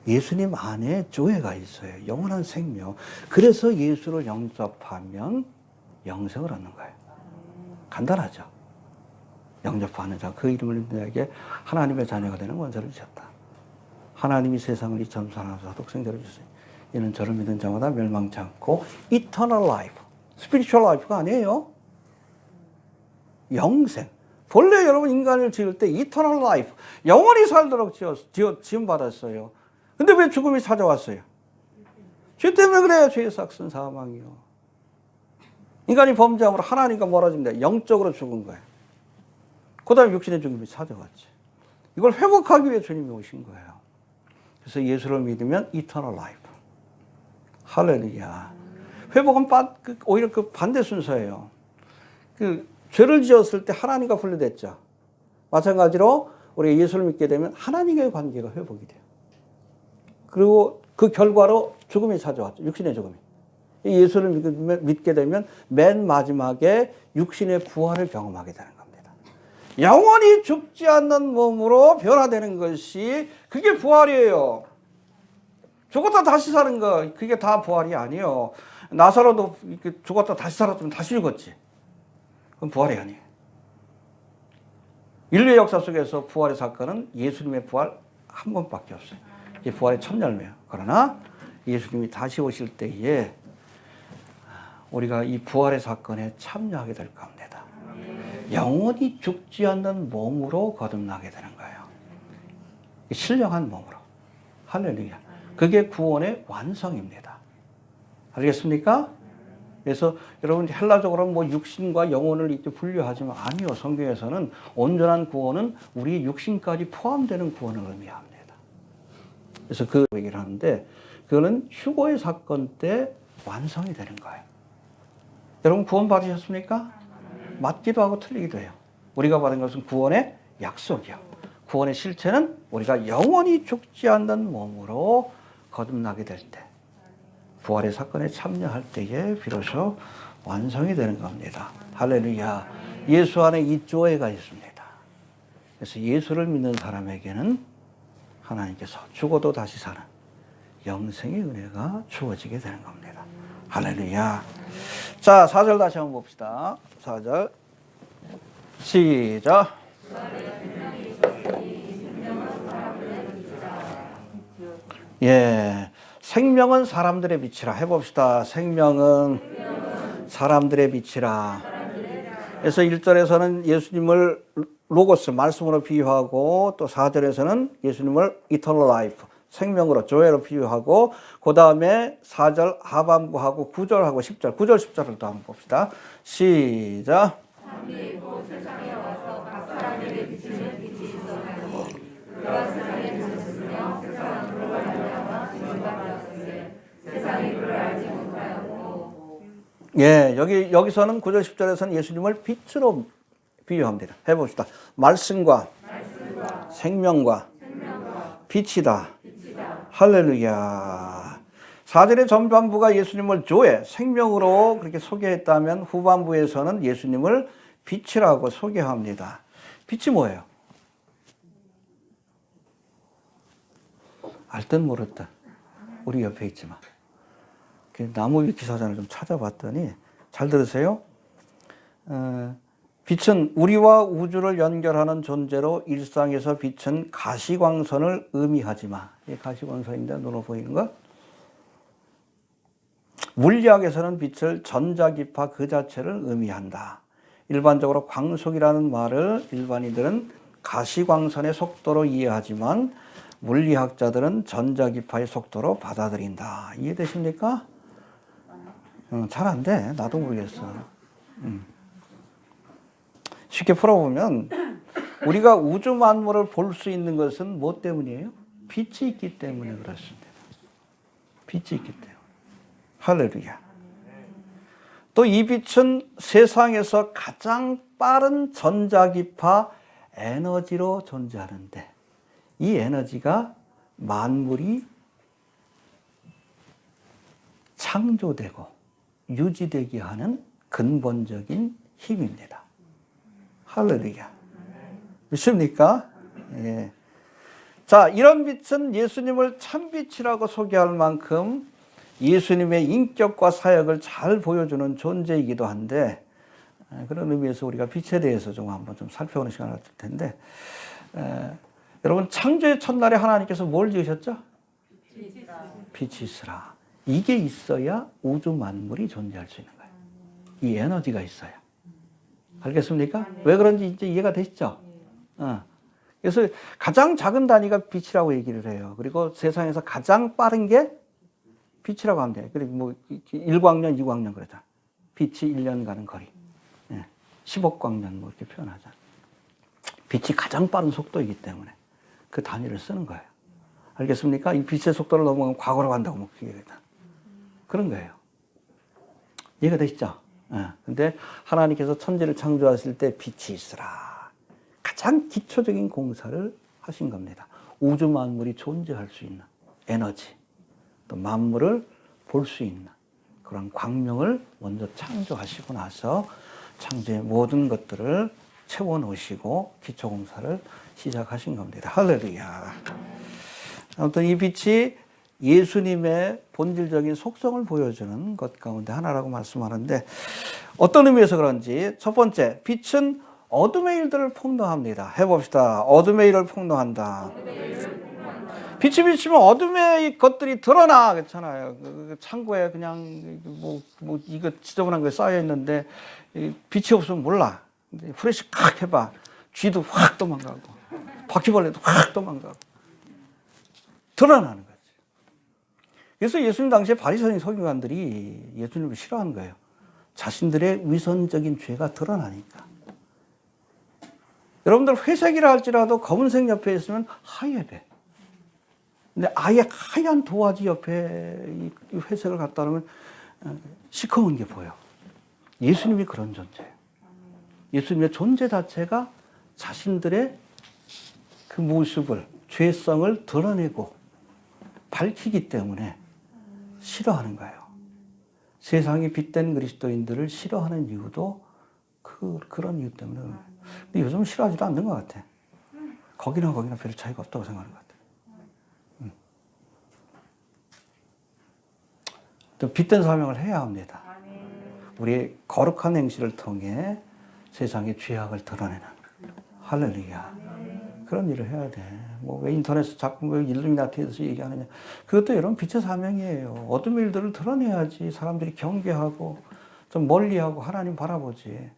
예수님 안에 조회가 있어요. 영원한 생명. 그래서 예수를 영접하면 영생을 얻는 거예요. 간단하죠. 영접하는 자, 그 이름을 믿는 자에게 하나님의 자녀가 되는 권세를 주셨다. 하나님이 세상을 이처럼 사랑하사 독생자를 주시니 이는 저를 믿는 자마다 멸망치 않고 eternal life, spiritual life가 아니에요. 영생. 본래 여러분 인간을 지을 때 eternal life, 영원히 살도록 지음받았어요. 근데 왜 죽음이 찾아왔어요? 죄 때문에 그래요. 죄의 삭슨 사망이요. 인간이 범죄함으로 하나님과 멀어집니다. 영적으로 죽은 거예요. 그 다음에 육신의 죽음이 찾아왔지. 이걸 회복하기 위해 주님이 오신 거예요. 그래서 예수를 믿으면 eternal life. 할렐루야. 회복은 오히려 그 반대 순서예요. 죄를 지었을 때 하나님과 분리됐죠. 마찬가지로 우리가 예수를 믿게 되면 하나님과의 관계가 회복이 돼요. 그리고 그 결과로 죽음이 찾아왔죠. 육신의 죽음이. 예수를 믿게 되면 맨 마지막에 육신의 부활을 경험하게 되는 겁니다. 영원히 죽지 않는 몸으로 변화되는 것이 그게 부활이에요. 죽었다 다시 사는 거 그게 다 부활이 아니에요. 나사로도 죽었다 다시 살았으면 다시 죽었지. 그건 부활이 아니에요. 인류의 역사 속에서 부활의 사건은 예수님의 부활 한 번밖에 없어요. 이게 부활의 첫 열매예요. 그러나 예수님이 다시 오실 때에 우리가 이 부활의 사건에 참여하게 될 겁니다. 영원히 죽지 않는 몸으로 거듭나게 되는 거예요. 신령한 몸으로. 할렐루야. 그게 구원의 완성입니다. 알겠습니까? 그래서 여러분 헬라적으로 뭐 육신과 영혼을 이렇게 분류하지만 아니요. 성경에서는 온전한 구원은 우리 육신까지 포함되는 구원을 의미합니다. 그래서 그 얘기를 하는데 그거는 휴거의 사건 때 완성이 되는 거예요. 여러분 구원 받으셨습니까? 맞기도 하고 틀리기도 해요. 우리가 받은 것은 구원의 약속이요. 구원의 실체는 우리가 영원히 죽지 않는 몸으로 거듭나게 될 때, 부활의 사건에 참여할 때에 비로소 완성이 되는 겁니다. 할렐루야. 예수 안에 이 조회가 있습니다. 그래서 예수를 믿는 사람에게는 하나님께서 죽어도 다시 사는 영생의 은혜가 주어지게 되는 겁니다. 할렐루야. 자, 4절 다시 한번 봅시다. 4절. 시작. 예. 생명은 사람들의 빛이라 해봅시다. 생명은 사람들의 빛이라. 그래서 1절에서는 예수님을 로고스, 말씀으로 비유하고 또 4절에서는 예수님을 eternal life, 생명으로, 조회로 비유하고 그 다음에 4절 하반부하고 9절하고 10절, 9절, 10절을 또 한번 봅시다. 시작. 세상에 와서 각 사람에게 비치는 빛이 있었나니 그가 세상에 비쳤으며 세상은 그로 말미암아 죄를 받았으니 세상이 그를 알지 못하였고. 예, 여기서는 9절 10절에서는 예수님을 빛으로 비유합니다. 해봅시다. 말씀과 생명과 빛이다. 할렐루야. 4절의 전반부가 예수님을 조회, 생명으로 그렇게 소개했다면 후반부에서는 예수님을 빛이라고 소개합니다. 빛이 뭐예요? 알듯 모르듯 우리 옆에 있지만 나무위키 기사전을 좀 찾아봤더니 잘 들으세요. 빛은 우리와 우주를 연결하는 존재로 일상에서 빛은 가시광선을 의미하지만, 이 가시광선인데 눈으로 보이는 것. 물리학에서는 빛을 전자기파 그 자체를 의미한다. 일반적으로 광속이라는 말을 일반인들은 가시광선의 속도로 이해하지만 물리학자들은 전자기파의 속도로 받아들인다. 이해되십니까? 잘 안 돼. 나도 모르겠어. 쉽게 풀어보면 우리가 우주 만물을 볼 수 있는 것은 뭐 때문이에요? 빛이 있기 때문에 그렇습니다. 빛이 있기 때문에. 할렐루야. 또 이 빛은 세상에서 가장 빠른 전자기파 에너지로 존재하는데 이 에너지가 만물이 창조되고 유지되게 하는 근본적인 힘입니다. 할렐루야. 믿습니까? 예. 자, 이런 빛은 예수님을 참빛이라고 소개할 만큼 예수님의 인격과 사역을 잘 보여주는 존재이기도 한데, 그런 의미에서 우리가 빛에 대해서 좀 한번 좀 살펴보는 시간을 갖을 텐데, 여러분 창조의 첫날에 하나님께서 뭘 지으셨죠? 빛이 있으라. 이게 있어야 우주 만물이 존재할 수 있는 거예요. 이 에너지가 있어야. 알겠습니까? 왜 그런지 이제 이해가 되시죠? 그래서 가장 작은 단위가 빛이라고 얘기를 해요. 그리고 세상에서 가장 빠른 게 빛이라고 하면 돼요. 그리고 뭐 1광년, 2광년 그러잖아. 빛이 1년 가는 거리. 10억 광년 뭐 이렇게 표현하잖아. 빛이 가장 빠른 속도이기 때문에 그 단위를 쓰는 거예요. 알겠습니까? 이 빛의 속도를 넘어가면 과거로 간다고 뭐 그게 되다. 그런 거예요. 이해가 되시죠? 근데 하나님께서 천지를 창조하실 때 빛이 있으라. 가장 기초적인 공사를 하신 겁니다. 우주 만물이 존재할 수 있는 에너지, 또 만물을 볼 수 있는 그런 광명을 먼저 창조하시고 나서 창조의 모든 것들을 채워놓으시고 기초공사를 시작하신 겁니다. 할렐루야. 아무튼 이 빛이 예수님의 본질적인 속성을 보여주는 것 가운데 하나라고 말씀하는데 어떤 의미에서 그런지 첫 번째, 빛은 어둠의 일들을 폭로합니다. 해봅시다. 어둠의 일을 폭로한다. 빛이 비치면 어둠의 것들이 드러나. 그렇잖아요. 창고에 그냥 이거 지저분한 거 쌓여 있는데 빛이 없으면 몰라. 프레시 칵 해봐. 쥐도 확 도망가고, 바퀴벌레도 확 도망가고. 드러나는 거지. 그래서 예수님 당시에 바리새인 서기관들이 예수님을 싫어한 거예요. 자신들의 위선적인 죄가 드러나니까. 여러분들 회색이라 할지라도 검은색 옆에 있으면 하얘야 돼. 근데 아예 하얀 도화지 옆에 이 회색을 갖다 놓으면 시커먼 게 보여. 예수님이 그런 존재예요. 예수님의 존재 자체가 자신들의 그 모습을, 죄성을 드러내고 밝히기 때문에 싫어하는 거예요. 세상이 빛된 그리스도인들을 싫어하는 이유도 그런 이유 때문에. 근데 요즘은 싫어하지도 않는 것 같아. 거기나 별 차이가 없다고 생각하는 것 같아. 또 빛된 사명을 해야 합니다. 우리의 거룩한 행실을 통해 세상의 죄악을 드러내는. 할렐루야. 그런 일을 해야 돼. 뭐 왜 인터넷에 자꾸 왜 일루미나티에서 얘기하느냐. 그것도 여러분 빛의 사명이에요. 어둠의 일들을 드러내야지 사람들이 경계하고 좀 멀리하고 하나님 바라보지.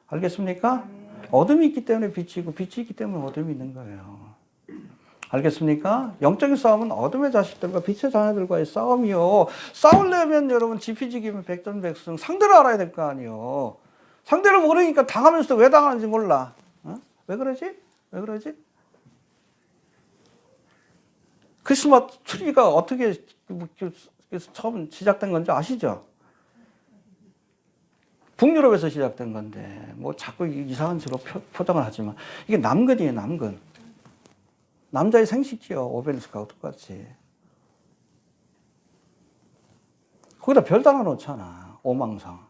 알겠습니까? 어둠이 있기 때문에 빛이 있고 빛이 있기 때문에 어둠이 있는 거예요. 알겠습니까? 영적인 싸움은 어둠의 자식들과 빛의 자녀들과의 싸움이요. 싸우려면 여러분 지피지기면 백전백승 상대를 알아야 될 거 아니에요. 상대를 모르니까 당하면서도 왜 당하는지 몰라. 어? 왜 그러지? 왜 그러지? 크리스마스 트리가 어떻게 처음 시작된 건지 아시죠? 북유럽에서 시작된 건데 뭐 자꾸 이상한 식으로 포장을 하지만 이게 남근이에요. 남근. 남자의 생식기요. 오벨리스크하고 똑같이. 거기다 별 달아놓잖아. 오망상.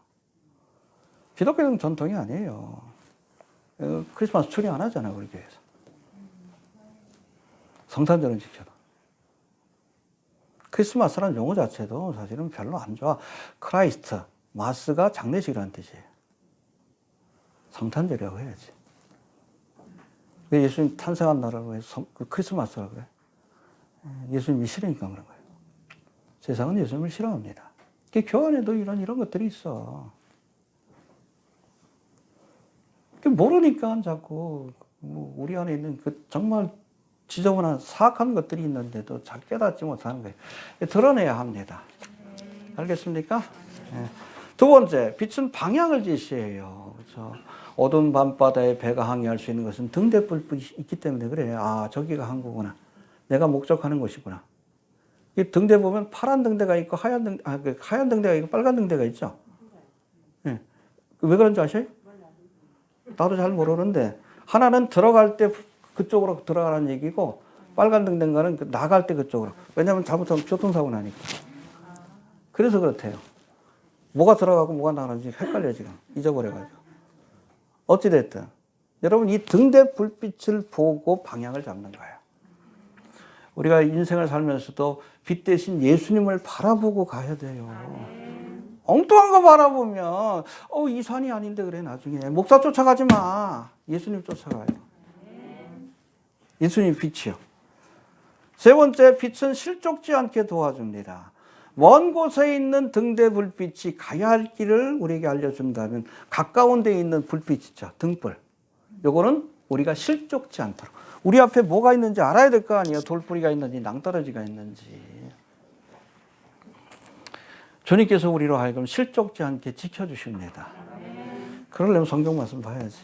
기독교적 전통이 아니에요. 크리스마스 추리 안 하잖아, 우리 교회에서. 성탄절은 지켜도. 크리스마스라는 용어 자체도 사실은 별로 안 좋아. 크라이스트, 마스가 장례식이라는 뜻이에요. 성탄절이라고 해야지. 왜 예수님 탄생한 날을 왜 크리스마스라고 그래? 예수님이 싫으니까 그런 거예요. 세상은 예수님을 싫어합니다. 교회 안에도 이런 것들이 있어. 모르니까 자꾸 우리 안에 있는 그 정말 지저분한 사악한 것들이 있는데도 잘 깨닫지 못하는 거예요. 드러내야 합니다. 알겠습니까? 두 번째, 빛은 방향을 제시해요. 그렇죠? 어두운 밤바다에 배가 항해할 수 있는 것은 등대불빛이 있기 때문에 그래. 아, 저기가 항구구나. 내가 목적하는 곳이구나. 이 등대 보면 파란 등대가 있고 하얀 등대가 있고 빨간 등대가 있죠. 네. 왜 그런지 아셔요? 나도 잘 모르는데 하나는 들어갈 때 그쪽으로 들어가라는 얘기고 빨간 등대가는 나갈 때 그쪽으로. 왜냐하면 잘못하면 교통사고 나니까. 그래서 그렇대요. 뭐가 들어가고 뭐가 나가는지 헷갈려 지금. 잊어버려가지고. 어찌됐든 여러분 이 등대 불빛을 보고 방향을 잡는 거예요. 우리가 인생을 살면서도 빛 대신 예수님을 바라보고 가야 돼요. 엉뚱한 거 바라보면 이 산이 아닌데 그래 나중에. 목사 쫓아가지 마. 예수님 쫓아가요. 예수님 빛이요. 세 번째, 빛은 실족지 않게 도와줍니다. 먼 곳에 있는 등대 불빛이 가야 할 길을 우리에게 알려준다면 가까운 데에 있는 불빛 있죠. 등불. 요거는 우리가 실족지 않도록. 우리 앞에 뭐가 있는지 알아야 될 거 아니에요. 돌뿌리가 있는지 낭떠러지가 있는지. 주님께서 우리로 하여금 실족지 않게 지켜주십니다. 그러려면 성경 말씀 봐야지.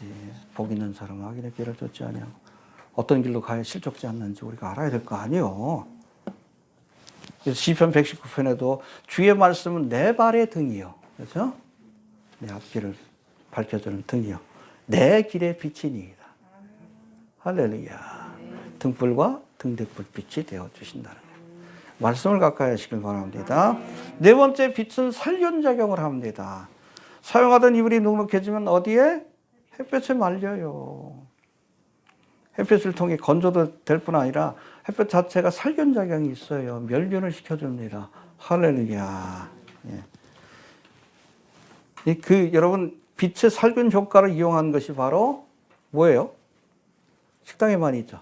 복 있는 사람은 악인의 길을 쫓지 아니하고 어떤 길로 가야 실족지 않는지 우리가 알아야 될 거 아니에요. 그래서 시편 119편에도 주의 말씀은 내 발의 등이요. 그렇죠? 내 앞길을 밝혀주는 등이요. 내 길의 빛이니이다. 할렐루야. 등불과 등대불빛이 되어주신다는 거예요. 말씀을 가까이 하시길 바랍니다. 네 번째, 빛은 살균작용을 합니다. 사용하던 이불이 눅눅해지면 어디에? 햇볕에 말려요. 햇볕을 통해 건조도 될 뿐 아니라 햇볕 자체가 살균작용이 있어요. 멸균을 시켜줍니다. 할렐루야. 예. 여러분, 빛의 살균 효과를 이용한 것이 바로 뭐예요? 식당에 많이 있죠.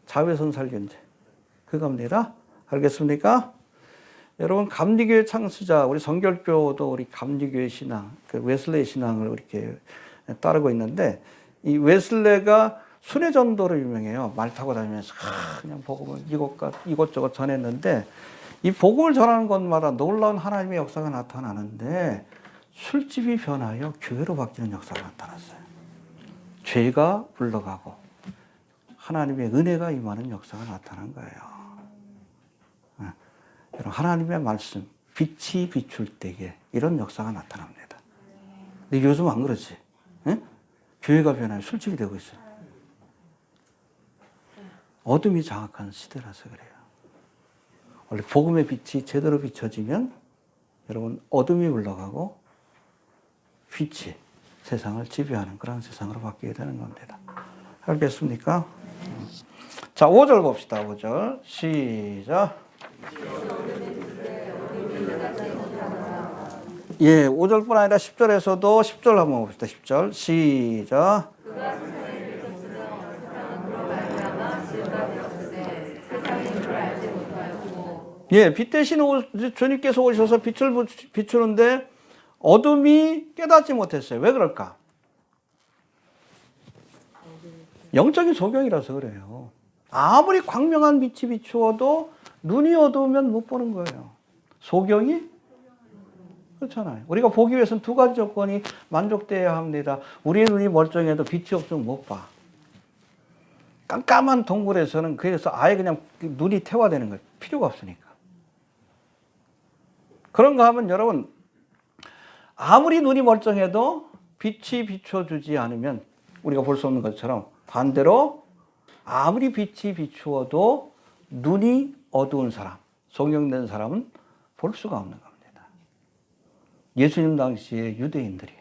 자외선 살균제. 그겁니다. 알겠습니까? 여러분, 감리교회 창시자, 우리 성결교도 우리 감리교회 신앙, 그 웨슬레이 신앙을 이렇게 따르고 있는데 이 웨슬레가 순회전도로 유명해요. 말 타고 다니면서 그냥 복음을 이곳저곳 전했는데 이 복음을 전하는 곳마다 놀라운 하나님의 역사가 나타나는데 술집이 변하여 교회로 바뀌는 역사가 나타났어요. 죄가 물러가고 하나님의 은혜가 임하는 역사가 나타난 거예요. 여러분, 하나님의 말씀, 빛이 비출 때에 이런 역사가 나타납니다. 근데 요즘 안 그렇지? 예? 교회가 변하여 술집이 되고 있어요. 어둠이 장악한 시대라서 그래요. 원래 복음의 빛이 제대로 비춰지면 여러분 어둠이 물러가고 빛이 세상을 지배하는 그런 세상으로 바뀌게 되는 겁니다. 알겠습니까? 자, 5절 봅시다. 5절 시작. 예, 5절뿐 아니라 10절에서도 10절 한번 봅시다. 10절 시작. 예, 빛 대신 주님께서 오셔서 빛을 비추는데 어둠이 깨닫지 못했어요. 왜 그럴까? 영적인 소경이라서 그래요. 아무리 광명한 빛이 비추어도 눈이 어두우면 못 보는 거예요. 소경이? 그렇잖아요. 우리가 보기 위해서는 두 가지 조건이 만족돼야 합니다. 우리의 눈이 멀쩡해도 빛이 없으면 못 봐. 깜깜한 동굴에서는 그래서 아예 그냥 눈이 태화되는 거예요. 필요가 없으니까. 그런가 하면 여러분, 아무리 눈이 멀쩡해도 빛이 비춰주지 않으면 우리가 볼 수 없는 것처럼 반대로 아무리 빛이 비추어도 눈이 어두운 사람, 소경된 사람은 볼 수가 없는 겁니다. 예수님 당시에 유대인들이,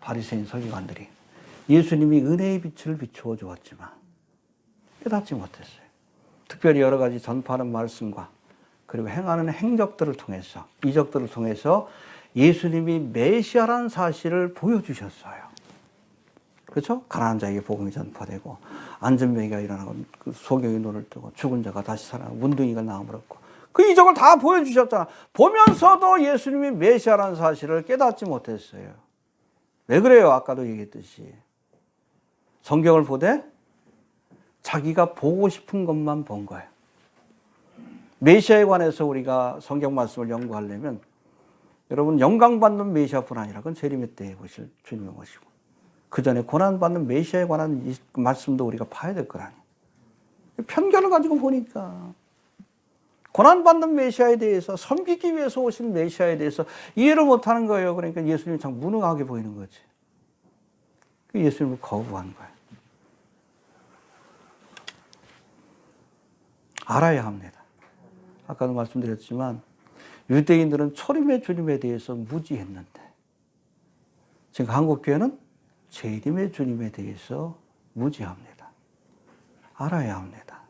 바리새인 서기관들이 예수님이 은혜의 빛을 비추어 주었지만 깨닫지 못했어요. 특별히 여러 가지 전파하는 말씀과 그리고 행하는 행적들을 통해서, 이적들을 통해서 예수님이 메시아라는 사실을 보여주셨어요. 그렇죠? 가난한 자에게 복음이 전파되고 안전병이가 일어나고 그 소경이 눈을 뜨고 죽은 자가 다시 살아나고 문둥이가 나음을 얻고 그 이적을 다 보여주셨잖아. 보면서도 예수님이 메시아라는 사실을 깨닫지 못했어요. 왜 그래요? 아까도 얘기했듯이 성경을 보되 자기가 보고 싶은 것만 본 거예요. 메시아에 관해서 우리가 성경 말씀을 연구하려면 여러분 영광받는 메시아뿐 아니라 그건 재림의 때에 보실 주님의 것이고 그 전에 고난받는 메시아에 관한 이 말씀도 우리가 봐야 될 거라니. 편견을 가지고 보니까 고난받는 메시아에 대해서 섬기기 위해서 오신 메시아에 대해서 이해를 못하는 거예요. 그러니까 예수님이 참 무능하게 보이는 거지. 예수님을 거부하는 거예요. 알아야 합니다. 아까도 말씀드렸지만 유대인들은 초림의 주님에 대해서 무지했는데 지금 한국교회는 재림의 주님에 대해서 무지합니다. 알아야 합니다.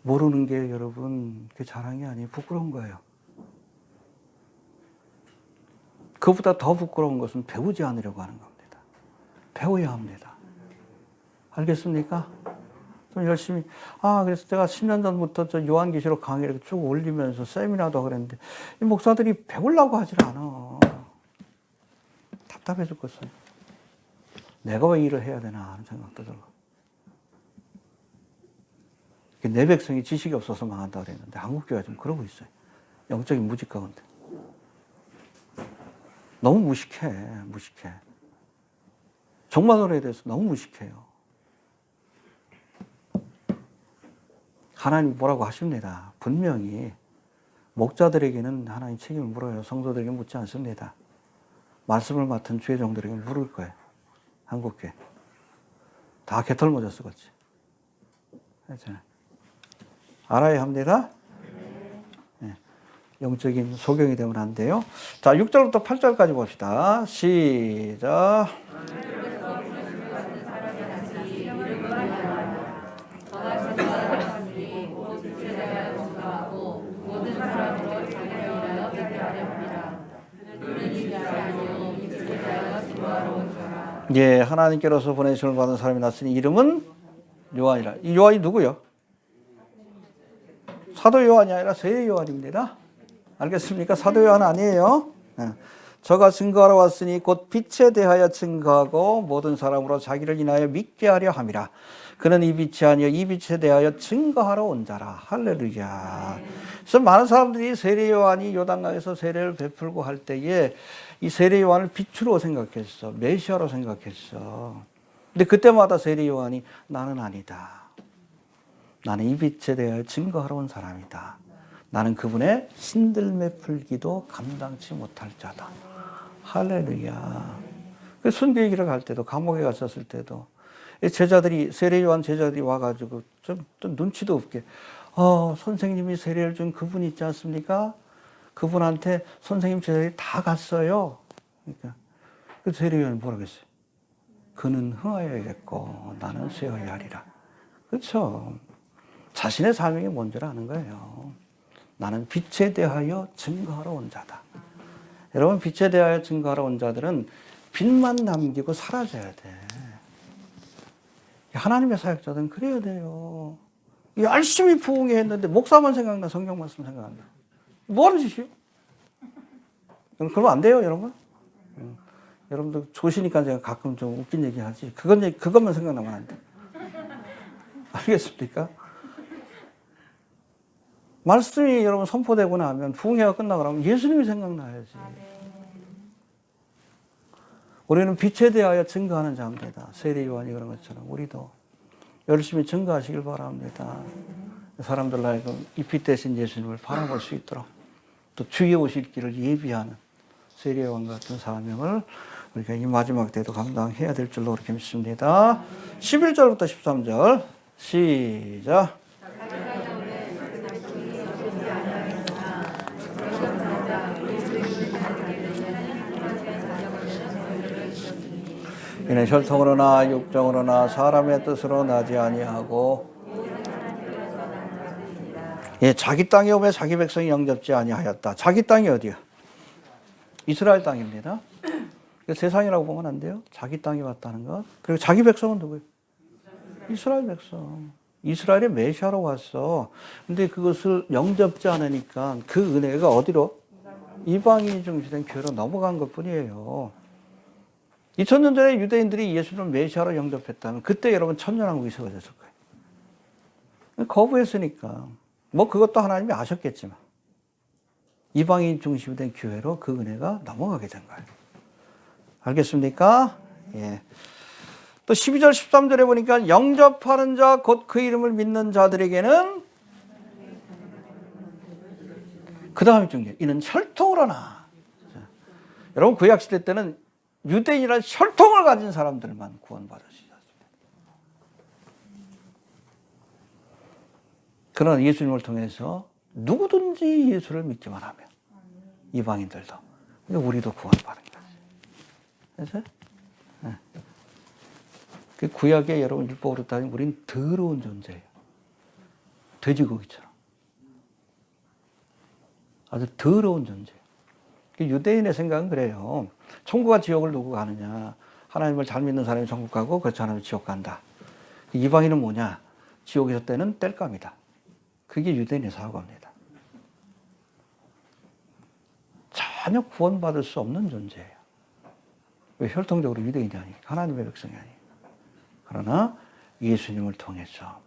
모르는 게 여러분 그 자랑이 아니에요. 부끄러운 거예요. 그보다 더 부끄러운 것은 배우지 않으려고 하는 겁니다. 배워야 합니다. 알겠습니까? 좀 열심히. 그래서 제가 10년 전부터 저 요한계시록 강의를 쭉 올리면서 세미나도 그랬는데 이 목사들이 배우려고 하질 않아. 답답해 죽겠어요. 내가 왜 일을 해야 되나 하는 생각도 들고. 내 백성이 지식이 없어서 망한다 그랬는데 한국교회가 좀 그러고 있어요. 영적인 무직 가운데. 너무 무식해. 종말론에 대해서 너무 무식해요. 하나님 뭐라고 하십니다. 분명히 목자들에게는 하나님 책임을 물어요. 성도들에게 묻지 않습니다. 말씀을 맡은 주의 종들에게 물을 거예요. 한국교회. 다 개털모자 쓰겠지. 알아야 합니다. 네. 영적인 소경이 되면 안 돼요. 자, 6절부터 8절까지 봅시다. 시작. 예, 하나님께로서 보내심을 받은 사람이 났으니 이름은 요한이라. 이 요한이 누구요? 사도 요한이 아니라 새 요한입니다. 알겠습니까? 사도 요한 아니에요. 저가 증거하러 왔으니 곧 빛에 대하여 증거하고 모든 사람으로 자기를 인하여 믿게 하려 함이라. 그는 이 빛이 아니여 이 빛에 대하여 증거하러 온 자라. 할렐루야. 그래서 많은 사람들이 세례 요한이 요단강에서 세례를 베풀고 할 때에 이 세례 요한을 빛으로 생각했어. 메시아로 생각했어. 근데 그때마다 세례 요한이 나는 아니다. 나는 이 빛에 대하여 증거하러 온 사람이다. 나는 그분의 신들매 풀기도 감당치 못할 자다. 할렐루야. 순교의 길을 갈 때도, 감옥에 갔었을 때도 제자들이, 세례 요한 제자들이 와가지고 좀 눈치도 없게, 선생님이 세례를 준 그분 있지 않습니까? 그분한테 선생님 제자들이 다 갔어요. 그러니까 그 세례 요한이 뭐라고 했어요? 그는 흥하여야겠고 나는 쇠하여야 하리라. 그렇죠. 자신의 사명이 뭔지를 아는 거예요. 나는 빛에 대하여 증거하러 온 자다. 여러분, 빛에 대하여 증거하러 온 자들은 빛만 남기고 사라져야 돼. 하나님의 사역자들은 그래야 돼요. 열심히 부흥회 했는데 목사만 생각나, 성경 말씀 생각난다. 뭐 하는 짓이요? 그러면 안 돼요, 여러분. 여러분들 조시니까 제가 가끔 좀 웃긴 얘기 하지. 그것만 생각나면 안 돼. 알겠습니까? 말씀이 여러분 선포되고 나면, 부흥회가 끝나고 나면 예수님이 생각나야지. 우리는 빛에 대하여 증거하는 자입니다. 세례 요한이 그런 것처럼 우리도 열심히 증거하시길 바랍니다. 사람들 하여금 이 빛 대신 예수님을 바라볼 수 있도록, 또 주의 오실 길을 예비하는 세례 요한 같은 사명을 우리가 이 마지막 때도 감당해야 될 줄로 그렇게 믿습니다. 11절부터 13절 시작. 이는 혈통으로나 육정으로나 사람의 뜻으로 나지 아니하고, 자기 땅에 오매 자기 백성이 영접지 아니하였다. 자기 땅이 어디야? 이스라엘 땅입니다. 세상이라고 보면 안 돼요. 자기 땅이 왔다는 것. 그리고 자기 백성은 누구예요? 이스라엘 백성. 이스라엘의 메시아로 왔어. 근데 그것을 영접지 않으니까 그 은혜가 어디로? 이방인이 중시된 교회로 넘어간 것뿐이에요. 2000년 전에 유대인들이 예수를 메시아로 영접했다면 그때 여러분 천년왕국이 세워졌을 거예요. 거부했으니까. 뭐 그것도 하나님이 아셨겠지만 이방인 중심이 된 교회로 그 은혜가 넘어가게 된 거예요. 알겠습니까? 예. 또 12절 13절에 보니까 영접하는 자 곧 그 이름을 믿는 자들에게는, 그 다음이 중요해요. 이는 혈통으로나. 여러분 구약 시대 때는 유대인이란 혈통을 가진 사람들만 구원받을 수 있었습니다. 그러나 예수님을 통해서 누구든지 예수를 믿기만 하면 이방인들도, 우리도 구원받는 거지. 그래서 그 구약의 여러분 율법으로 따지면 우리는 더러운 존재예요. 돼지고기처럼. 아주 더러운 존재예요. 유대인의 생각은 그래요. 천국과 지옥을 누구 가느냐? 하나님을 잘 믿는 사람이 천국 가고 그렇지 않으면 지옥 간다. 이방인은 뭐냐? 지옥에서 떼는 땔감이다. 그게 유대인의 사고입니다. 전혀 구원받을 수 없는 존재예요. 왜? 혈통적으로 유대인이 아니고 하나님의 백성이 아니에요. 그러나 예수님을 통해서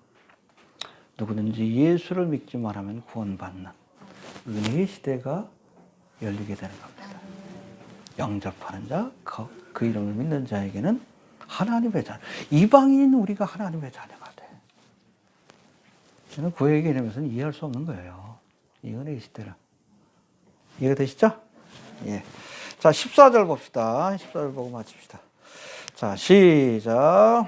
누구든지 예수를 믿기만 하면 구원받는 은혜의 시대가 열리게 되는 겁니다. 영접하는 자, 그 이름을 믿는 자에게는 하나님의 자녀. 이방인 우리가 하나님의 자녀가 돼. 저는 구약의 개념에서는 이해할 수 없는 거예요. 이 은혜의 시대라. 이해가 되시죠? 예. 자, 14절 봅시다. 14절 보고 마칩시다. 자, 시작.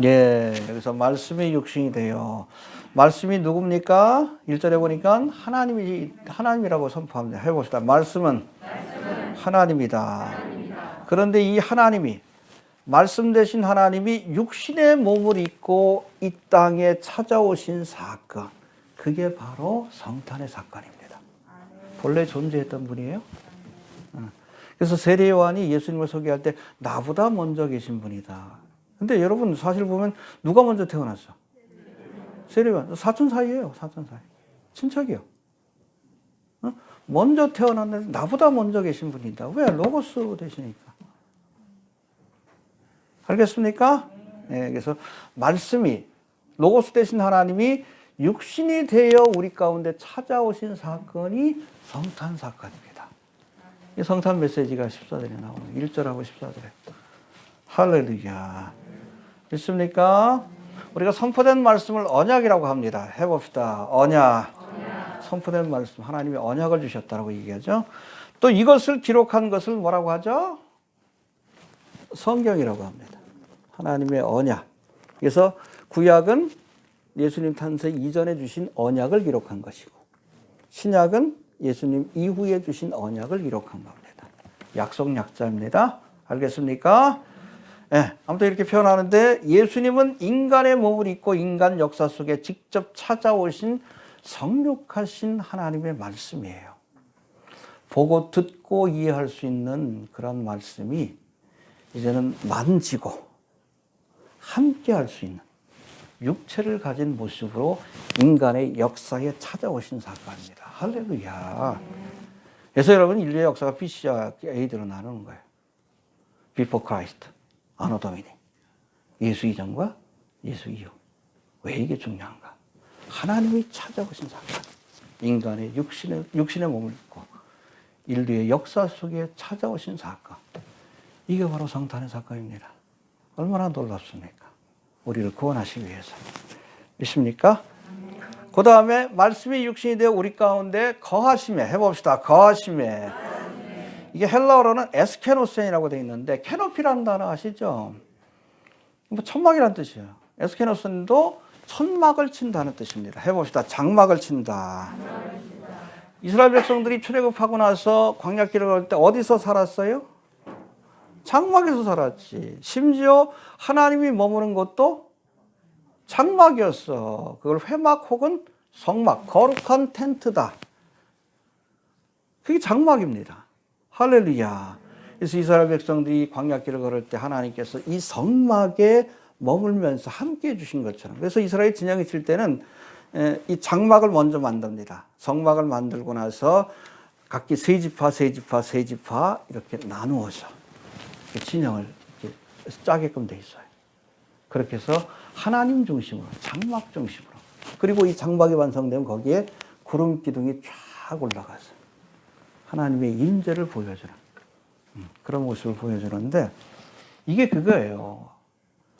예, 여기서 말씀이 육신이 돼요. 말씀이 누굽니까? 1절에 보니까 하나님이라고 선포합니다. 해봅시다. 말씀은 하나님이다. 그런데 이 하나님이, 말씀 되신 하나님이 육신의 몸을 입고 이 땅에 찾아오신 사건, 그게 바로 성탄의 사건입니다. 본래 존재했던 분이에요. 그래서 세례 요한이 예수님을 소개할 때 나보다 먼저 계신 분이다. 근데 여러분 사실 보면 누가 먼저 태어났어? 세례요한. 사촌 사이예요. 사촌 사이. 친척이요. 어? 먼저 태어났는데 나보다 먼저 계신 분이다. 왜? 로고스 되시니까. 알겠습니까? 네, 그래서 말씀이 로고스 되신 하나님이 육신이 되어 우리 가운데 찾아오신 사건이 성탄 사건입니다. 이 성탄 메시지가 14절에 나오는 1절하고 14절에. 할렐루야. 있습니까? 우리가 선포된 말씀을 언약이라고 합니다. 해봅시다. 언약. 선포된 말씀. 하나님이 언약을 주셨다고 얘기하죠. 또 이것을 기록한 것을 뭐라고 하죠? 성경이라고 합니다. 하나님의 언약. 그래서 구약은 예수님 탄생 이전에 주신 언약을 기록한 것이고, 신약은 예수님 이후에 주신 언약을 기록한 겁니다. 약속 약자입니다. 알겠습니까? 네, 아무튼 이렇게 표현하는데, 예수님은 인간의 몸을 입고 인간 역사 속에 직접 찾아오신 성육하신 하나님의 말씀이에요. 보고 듣고 이해할 수 있는 그런 말씀이 이제는 만지고 함께 할 수 있는 육체를 가진 모습으로 인간의 역사에 찾아오신 사건입니다. 할렐루야. 그래서 여러분, 인류의 역사가 BC와 AD로 나누는 거예요. Before Christ, 아노 도미니. 예수 이전과 예수 이후. 왜 이게 중요한가? 하나님이 찾아오신 사건. 인간의 육신의 몸을 입고 인류의 역사 속에 찾아오신 사건. 이게 바로 성탄의 사건입니다. 얼마나 놀랍습니까? 우리를 구원하시기 위해서. 있습니까? 그 다음에 말씀이 육신이 되어 우리 가운데 거하심에. 해봅시다. 거하심에. 이게 헬라어로는 에스케노센이라고 되어 있는데, 캐노피라는 단어 아시죠? 뭐 천막이라는 뜻이에요. 에스케노센도 천막을 친다는 뜻입니다. 해봅시다. 장막을 친다. 이스라엘 백성들이 출애굽하고 나서 광야길을 갈 때 어디서 살았어요? 장막에서 살았지. 심지어 하나님이 머무는 곳도 장막이었어. 그걸 회막 혹은 성막, 거룩한 텐트다. 그게 장막입니다. 할렐루야. 그래서 이스라엘 백성들이 광야길을 걸을 때 하나님께서 이 성막에 머물면서 함께 해주신 것처럼. 그래서 이스라엘 진영이 칠 때는 이 장막을 먼저 만듭니다. 성막을 만들고 나서 각기 세 지파 이렇게 나누어서 진영을 이렇게 짜게끔 돼 있어요. 그렇게 해서 하나님 중심으로, 장막 중심으로. 그리고 이 장막이 완성되면 거기에 구름 기둥이 쫙 올라가서 하나님의 임재를 보여주는 그런 모습을 보여주는데, 이게 그거예요.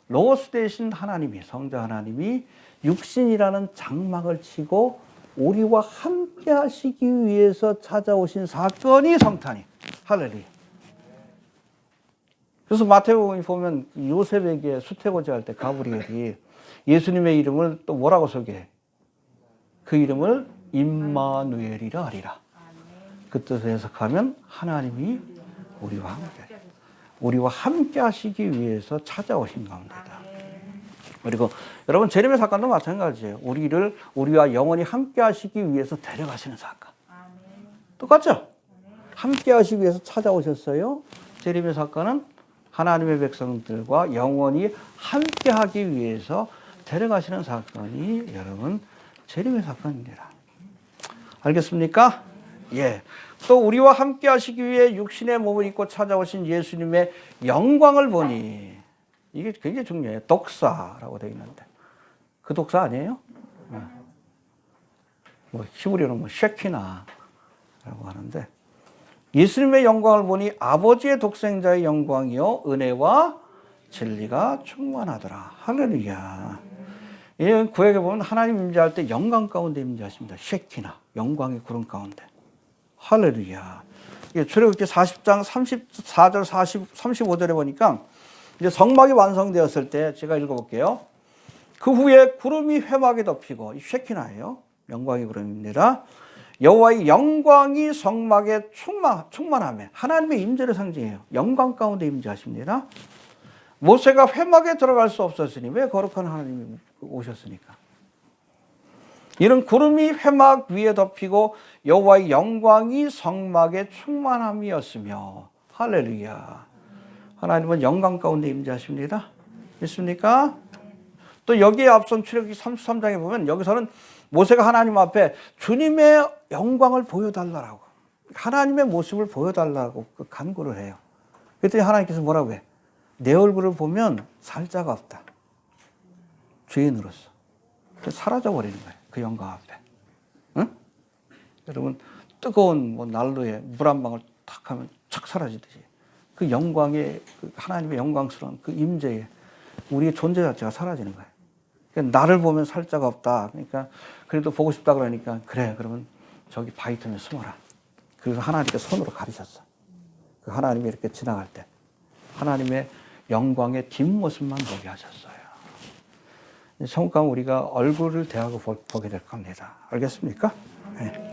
로고스 되신 하나님이, 성자 하나님이 육신이라는 장막을 치고 우리와 함께 하시기 위해서 찾아오신 사건이 성탄이. 할렐루야. 그래서 마태복음에 보면 요셉에게 수태고지 할 때 가브리엘이 예수님의 이름을 또 뭐라고 소개해? 그 이름을 임마누엘이라 하리라. 그 뜻을 해석하면 하나님이 우리와 함께 하시기 위해서 찾아오신 겁니다. 그리고 여러분, 재림의 사건도 마찬가지예요. 우리와 영원히 함께 하시기 위해서 데려가시는 사건. 똑같죠? 함께 하시기 위해서 찾아오셨어요. 재림의 사건은 하나님의 백성들과 영원히 함께 하기 위해서 데려가시는 사건이 여러분, 재림의 사건입니다. 알겠습니까? 예. 또 우리와 함께 하시기 위해 육신의 몸을 입고 찾아오신 예수님의 영광을 보니, 이게 굉장히 중요해요. 독사라고 되어 있는데, 그 독사 아니에요? 뭐 히브리어는 쉐키나라고 하는데, 예수님의 영광을 보니 아버지의 독생자의 영광이요 은혜와 진리가 충만하더라. 할렐루야. 구약에 보면 하나님 임재할 때 영광 가운데 임재하십니다. 쉐키나, 영광의 구름 가운데. 할렐루야. 출애굽기 40장 34절 35절에 보니까 이제 성막이 완성되었을 때, 제가 읽어볼게요. 그 후에 구름이 회막에 덮이고, 이 쉐키나예요. 영광의 구름입니다. 여호와의 영광이 성막에 충만하며, 하나님의 임재를 상징해요. 영광 가운데 임재하십니다. 모세가 회막에 들어갈 수 없었으니, 왜? 거룩한 하나님이 오셨으니까. 이는 구름이 회막 위에 덮이고 여호와의 영광이 성막에 충만함이었으며. 할렐루야. 하나님은 영광 가운데 임재하십니다. 있습니까? 또 여기에 앞선 출애굽기 33장에 보면 여기서는 모세가 하나님 앞에 주님의 영광을 보여달라고, 하나님의 모습을 보여달라고 간구를 해요. 그랬더니 하나님께서 뭐라고 해? 내 얼굴을 보면 살 자가 없다. 죄인으로서. 사라져버리는 거예요. 그 영광 앞에. 응? 여러분, 뜨거운 난로에 물 한 방울 탁 하면 착 사라지듯이 그 영광의, 그 하나님의 영광스러운 그 임재에 우리의 존재 자체가 사라지는 거예요. 그러니까 나를 보면 살 자가 없다. 그러니까 그래도 보고 싶다 그러니까 그래, 그러면 저기 바위 틈에 숨어라. 그래서 하나님께 손으로 가리셨어. 그 하나님이 이렇게 지나갈 때 하나님의 영광의 뒷모습만 보게 하셨어요. 성감 우리가 얼굴을 대하고 보게 될 겁니다. 알겠습니까? 네.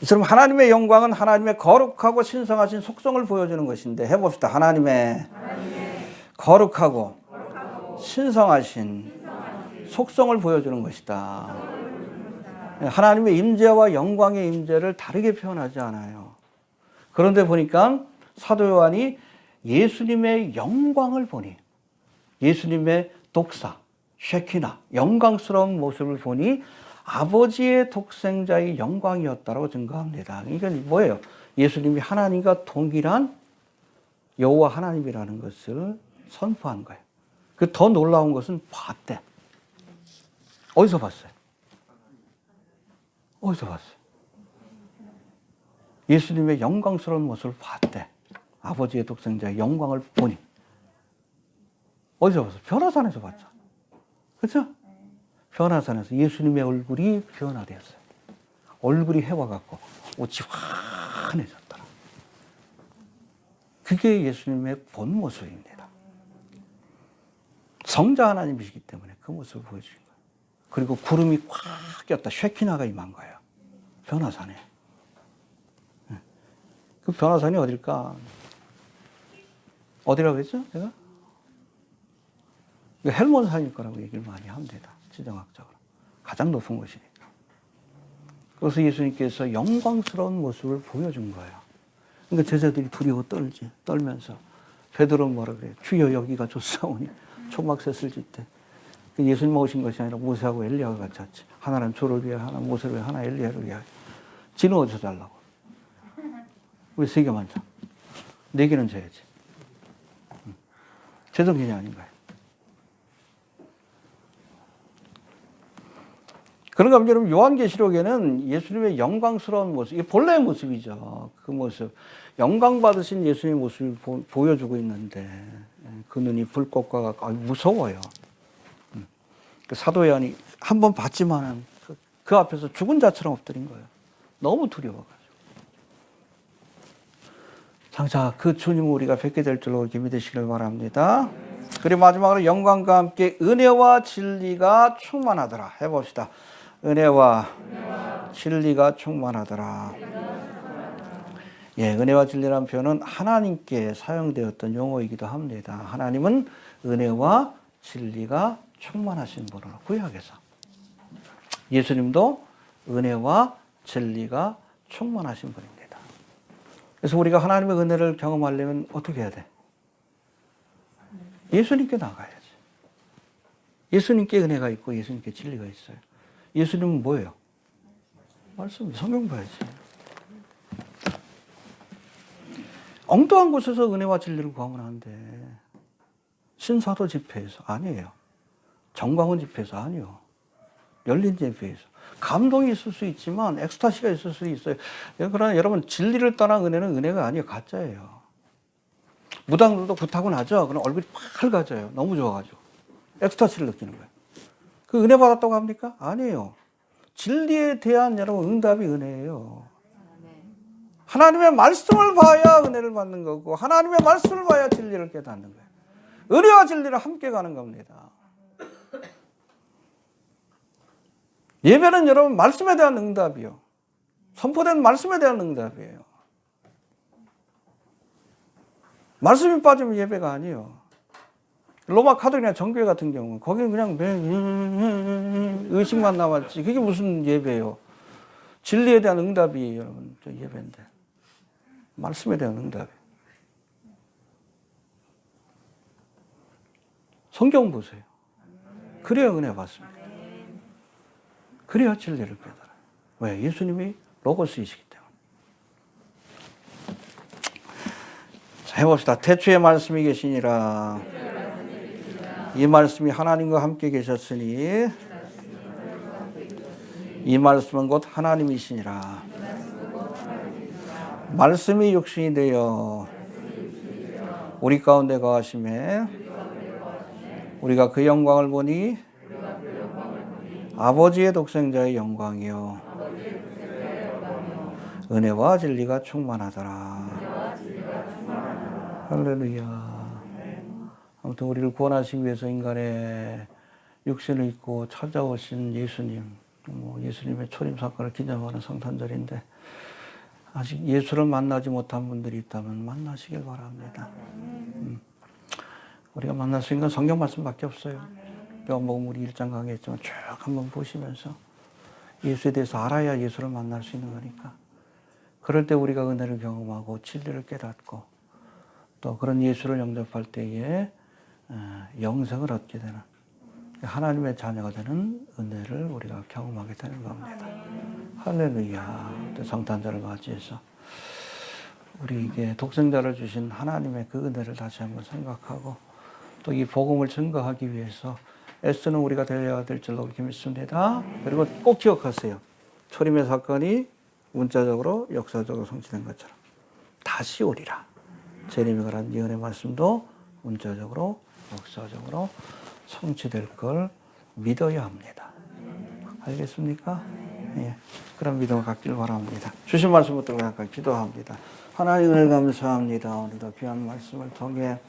이처럼 하나님의 영광은 하나님의 거룩하고 신성하신 속성을 보여주는 것인데, 해봅시다. 하나님의 거룩하고 신성하신 속성을 보여주는 것이다. 하나님의 임재와 영광의 임재를 다르게 표현하지 않아요. 그런데 보니까 사도 요한이 예수님의 영광을 보니, 예수님의 독사, 쉐키나, 영광스러운 모습을 보니 아버지의 독생자의 영광이었다고 증거합니다. 그러니까 뭐예요? 예수님이 하나님과 동일한 여호와 하나님이라는 것을 선포한 거예요. 그 더 놀라운 것은 봤대. 어디서 봤어요? 어디서 봤어요? 예수님의 영광스러운 모습을 봤대. 아버지의 독생자의 영광을 보니. 어디서 봤어요? 변화산에서 봤죠. 그렇죠? 변화산에서 예수님의 얼굴이 변화되었어요. 얼굴이 해와갖고 옷이 환해졌더라. 그게 예수님의 본 모습입니다. 성자 하나님이시기 때문에 그 모습을 보여주신 거예요. 그리고 구름이 꽉 꼈다. 쉐키나가 임한 거예요. 변화산에. 그 변화산이 어딜까? 어디라고 그랬죠? 제가? 헬몬산일 거라고 얘기를 많이 합니다. 지정학적으로. 가장 높은 곳이니까. 그래서 예수님께서 영광스러운 모습을 보여준 거예요. 그러니까 제자들이 두려워 떨면서. 베드로는 뭐라 그래요? 주여 여기가 좋사오니. 초막셋을 짓때. 예수님 오신 것이 아니라 모세하고 엘리야가 같이 왔지. 하나는 저를 위하여, 하나 모세를 위하여, 하나 엘리야를 위하여. 지는 어디서 달라고? 왜 세 개만 줘? 네 개는 줘야지. 제정신이 아닌 거예요. 그런가 하면 여러분, 요한계시록에는 예수님의 영광스러운 모습, 이게 본래의 모습이죠. 그 모습. 영광 받으신 예수님의 모습을 보여주고 있는데, 그 눈이 불꽃과 같고, 무서워요. 그 사도 요한이 한 번 봤지만은 그 앞에서 죽은 자처럼 엎드린 거예요. 너무 두려워가지고. 장차 그 주님을 우리가 뵙게 될 줄로 이렇게 믿으시길 바랍니다. 그리고 마지막으로 영광과 함께 은혜와 진리가 충만하더라. 해봅시다. 은혜와 진리가 충만하더라. 예, 은혜와 진리라는 표현은 하나님께 사용되었던 용어이기도 합니다. 하나님은 은혜와 진리가 충만하신 분으로, 구약에서. 예수님도 은혜와 진리가 충만하신 분입니다. 그래서 우리가 하나님의 은혜를 경험하려면 어떻게 해야 돼? 예수님께 나가야지. 예수님께 은혜가 있고 예수님께 진리가 있어요. 예수님은 뭐예요? 말씀, 성경 봐야지. 엉뚱한 곳에서 은혜와 진리를 구하면 안 돼. 신사도 집회에서 아니에요. 정광훈 집회에서 아니요. 열린 집회에서. 감동이 있을 수 있지만 엑스타시가 있을 수 있어요. 그러나 여러분, 진리를 떠난 은혜는 은혜가 아니에요. 가짜예요. 무당들도 굿하고 나죠. 그럼 얼굴이 빨개져요. 너무 좋아가지고. 엑스타시를 느끼는 거예요. 그 은혜 받았다고 합니까? 아니에요. 진리에 대한 여러분 응답이 은혜예요. 하나님의 말씀을 봐야 은혜를 받는 거고, 하나님의 말씀을 봐야 진리를 깨닫는 거예요. 은혜와 진리를 함께 가는 겁니다. 예배는 여러분 말씀에 대한 응답이요. 선포된 말씀에 대한 응답이에요. 말씀이 빠지면 예배가 아니에요. 로마 카톨릭이나 정교회 같은 경우는 거기는 그냥 의식만 남았지. 그게 무슨 예배예요. 진리에 대한 응답이 여러분 저 예배인데 말씀에 대한 응답이. 성경 보세요. 그래야 은혜 받습니다. 그래야 진리를 깨달아요. 왜? 예수님이 로고스이시기 때문에. 자, 해봅시다. 태초에 말씀이 계시니라. 이 말씀이 하나님과 함께 계셨으니 이 말씀은 곧 하나님이시니라. 말씀이 육신이 되어 우리 가운데 거하심에 우리가 그 영광을 보니 아버지의 독생자의 영광이요 은혜와 진리가 충만하더라. 할렐루야. 아무튼 우리를 구원하시기 위해서 인간의 육신을 입고 찾아오신 예수님, 예수님의 초림 사건을 기념하는 성탄절인데 아직 예수를 만나지 못한 분들이 있다면 만나시길 바랍니다. 우리가 만날 수 있는 건 성경 말씀밖에 없어요. 요한복음 우리 1장 강의했지만 쭉 한번 보시면서 예수에 대해서 알아야 예수를 만날 수 있는 거니까. 그럴 때 우리가 은혜를 경험하고 진리를 깨닫고 또 그런 예수를 영접할 때에 영생을 얻게 되는 하나님의 자녀가 되는 은혜를 우리가 경험하게 되는 겁니다. 할렐루야. 또 성탄절을 맞이해서 우리에게 독생자를 주신 하나님의 그 은혜를 다시 한번 생각하고 또 이 복음을 증거하기 위해서 애쓰는 우리가 되어야 될 줄로 그렇게 믿습니다. 그리고 꼭 기억하세요. 초림의 사건이 문자적으로 역사적으로 성취된 것처럼 다시 오리라. 재림이 그런 예언의 말씀도 문자적으로 역사적으로 성취될 걸 믿어야 합니다. 알겠습니까? 예. 그런 믿음을 갖기를 바랍니다. 주신 말씀 붙들고 약간 기도합니다. 하나님 은혜 감사합니다. 오늘도 귀한 말씀을 통해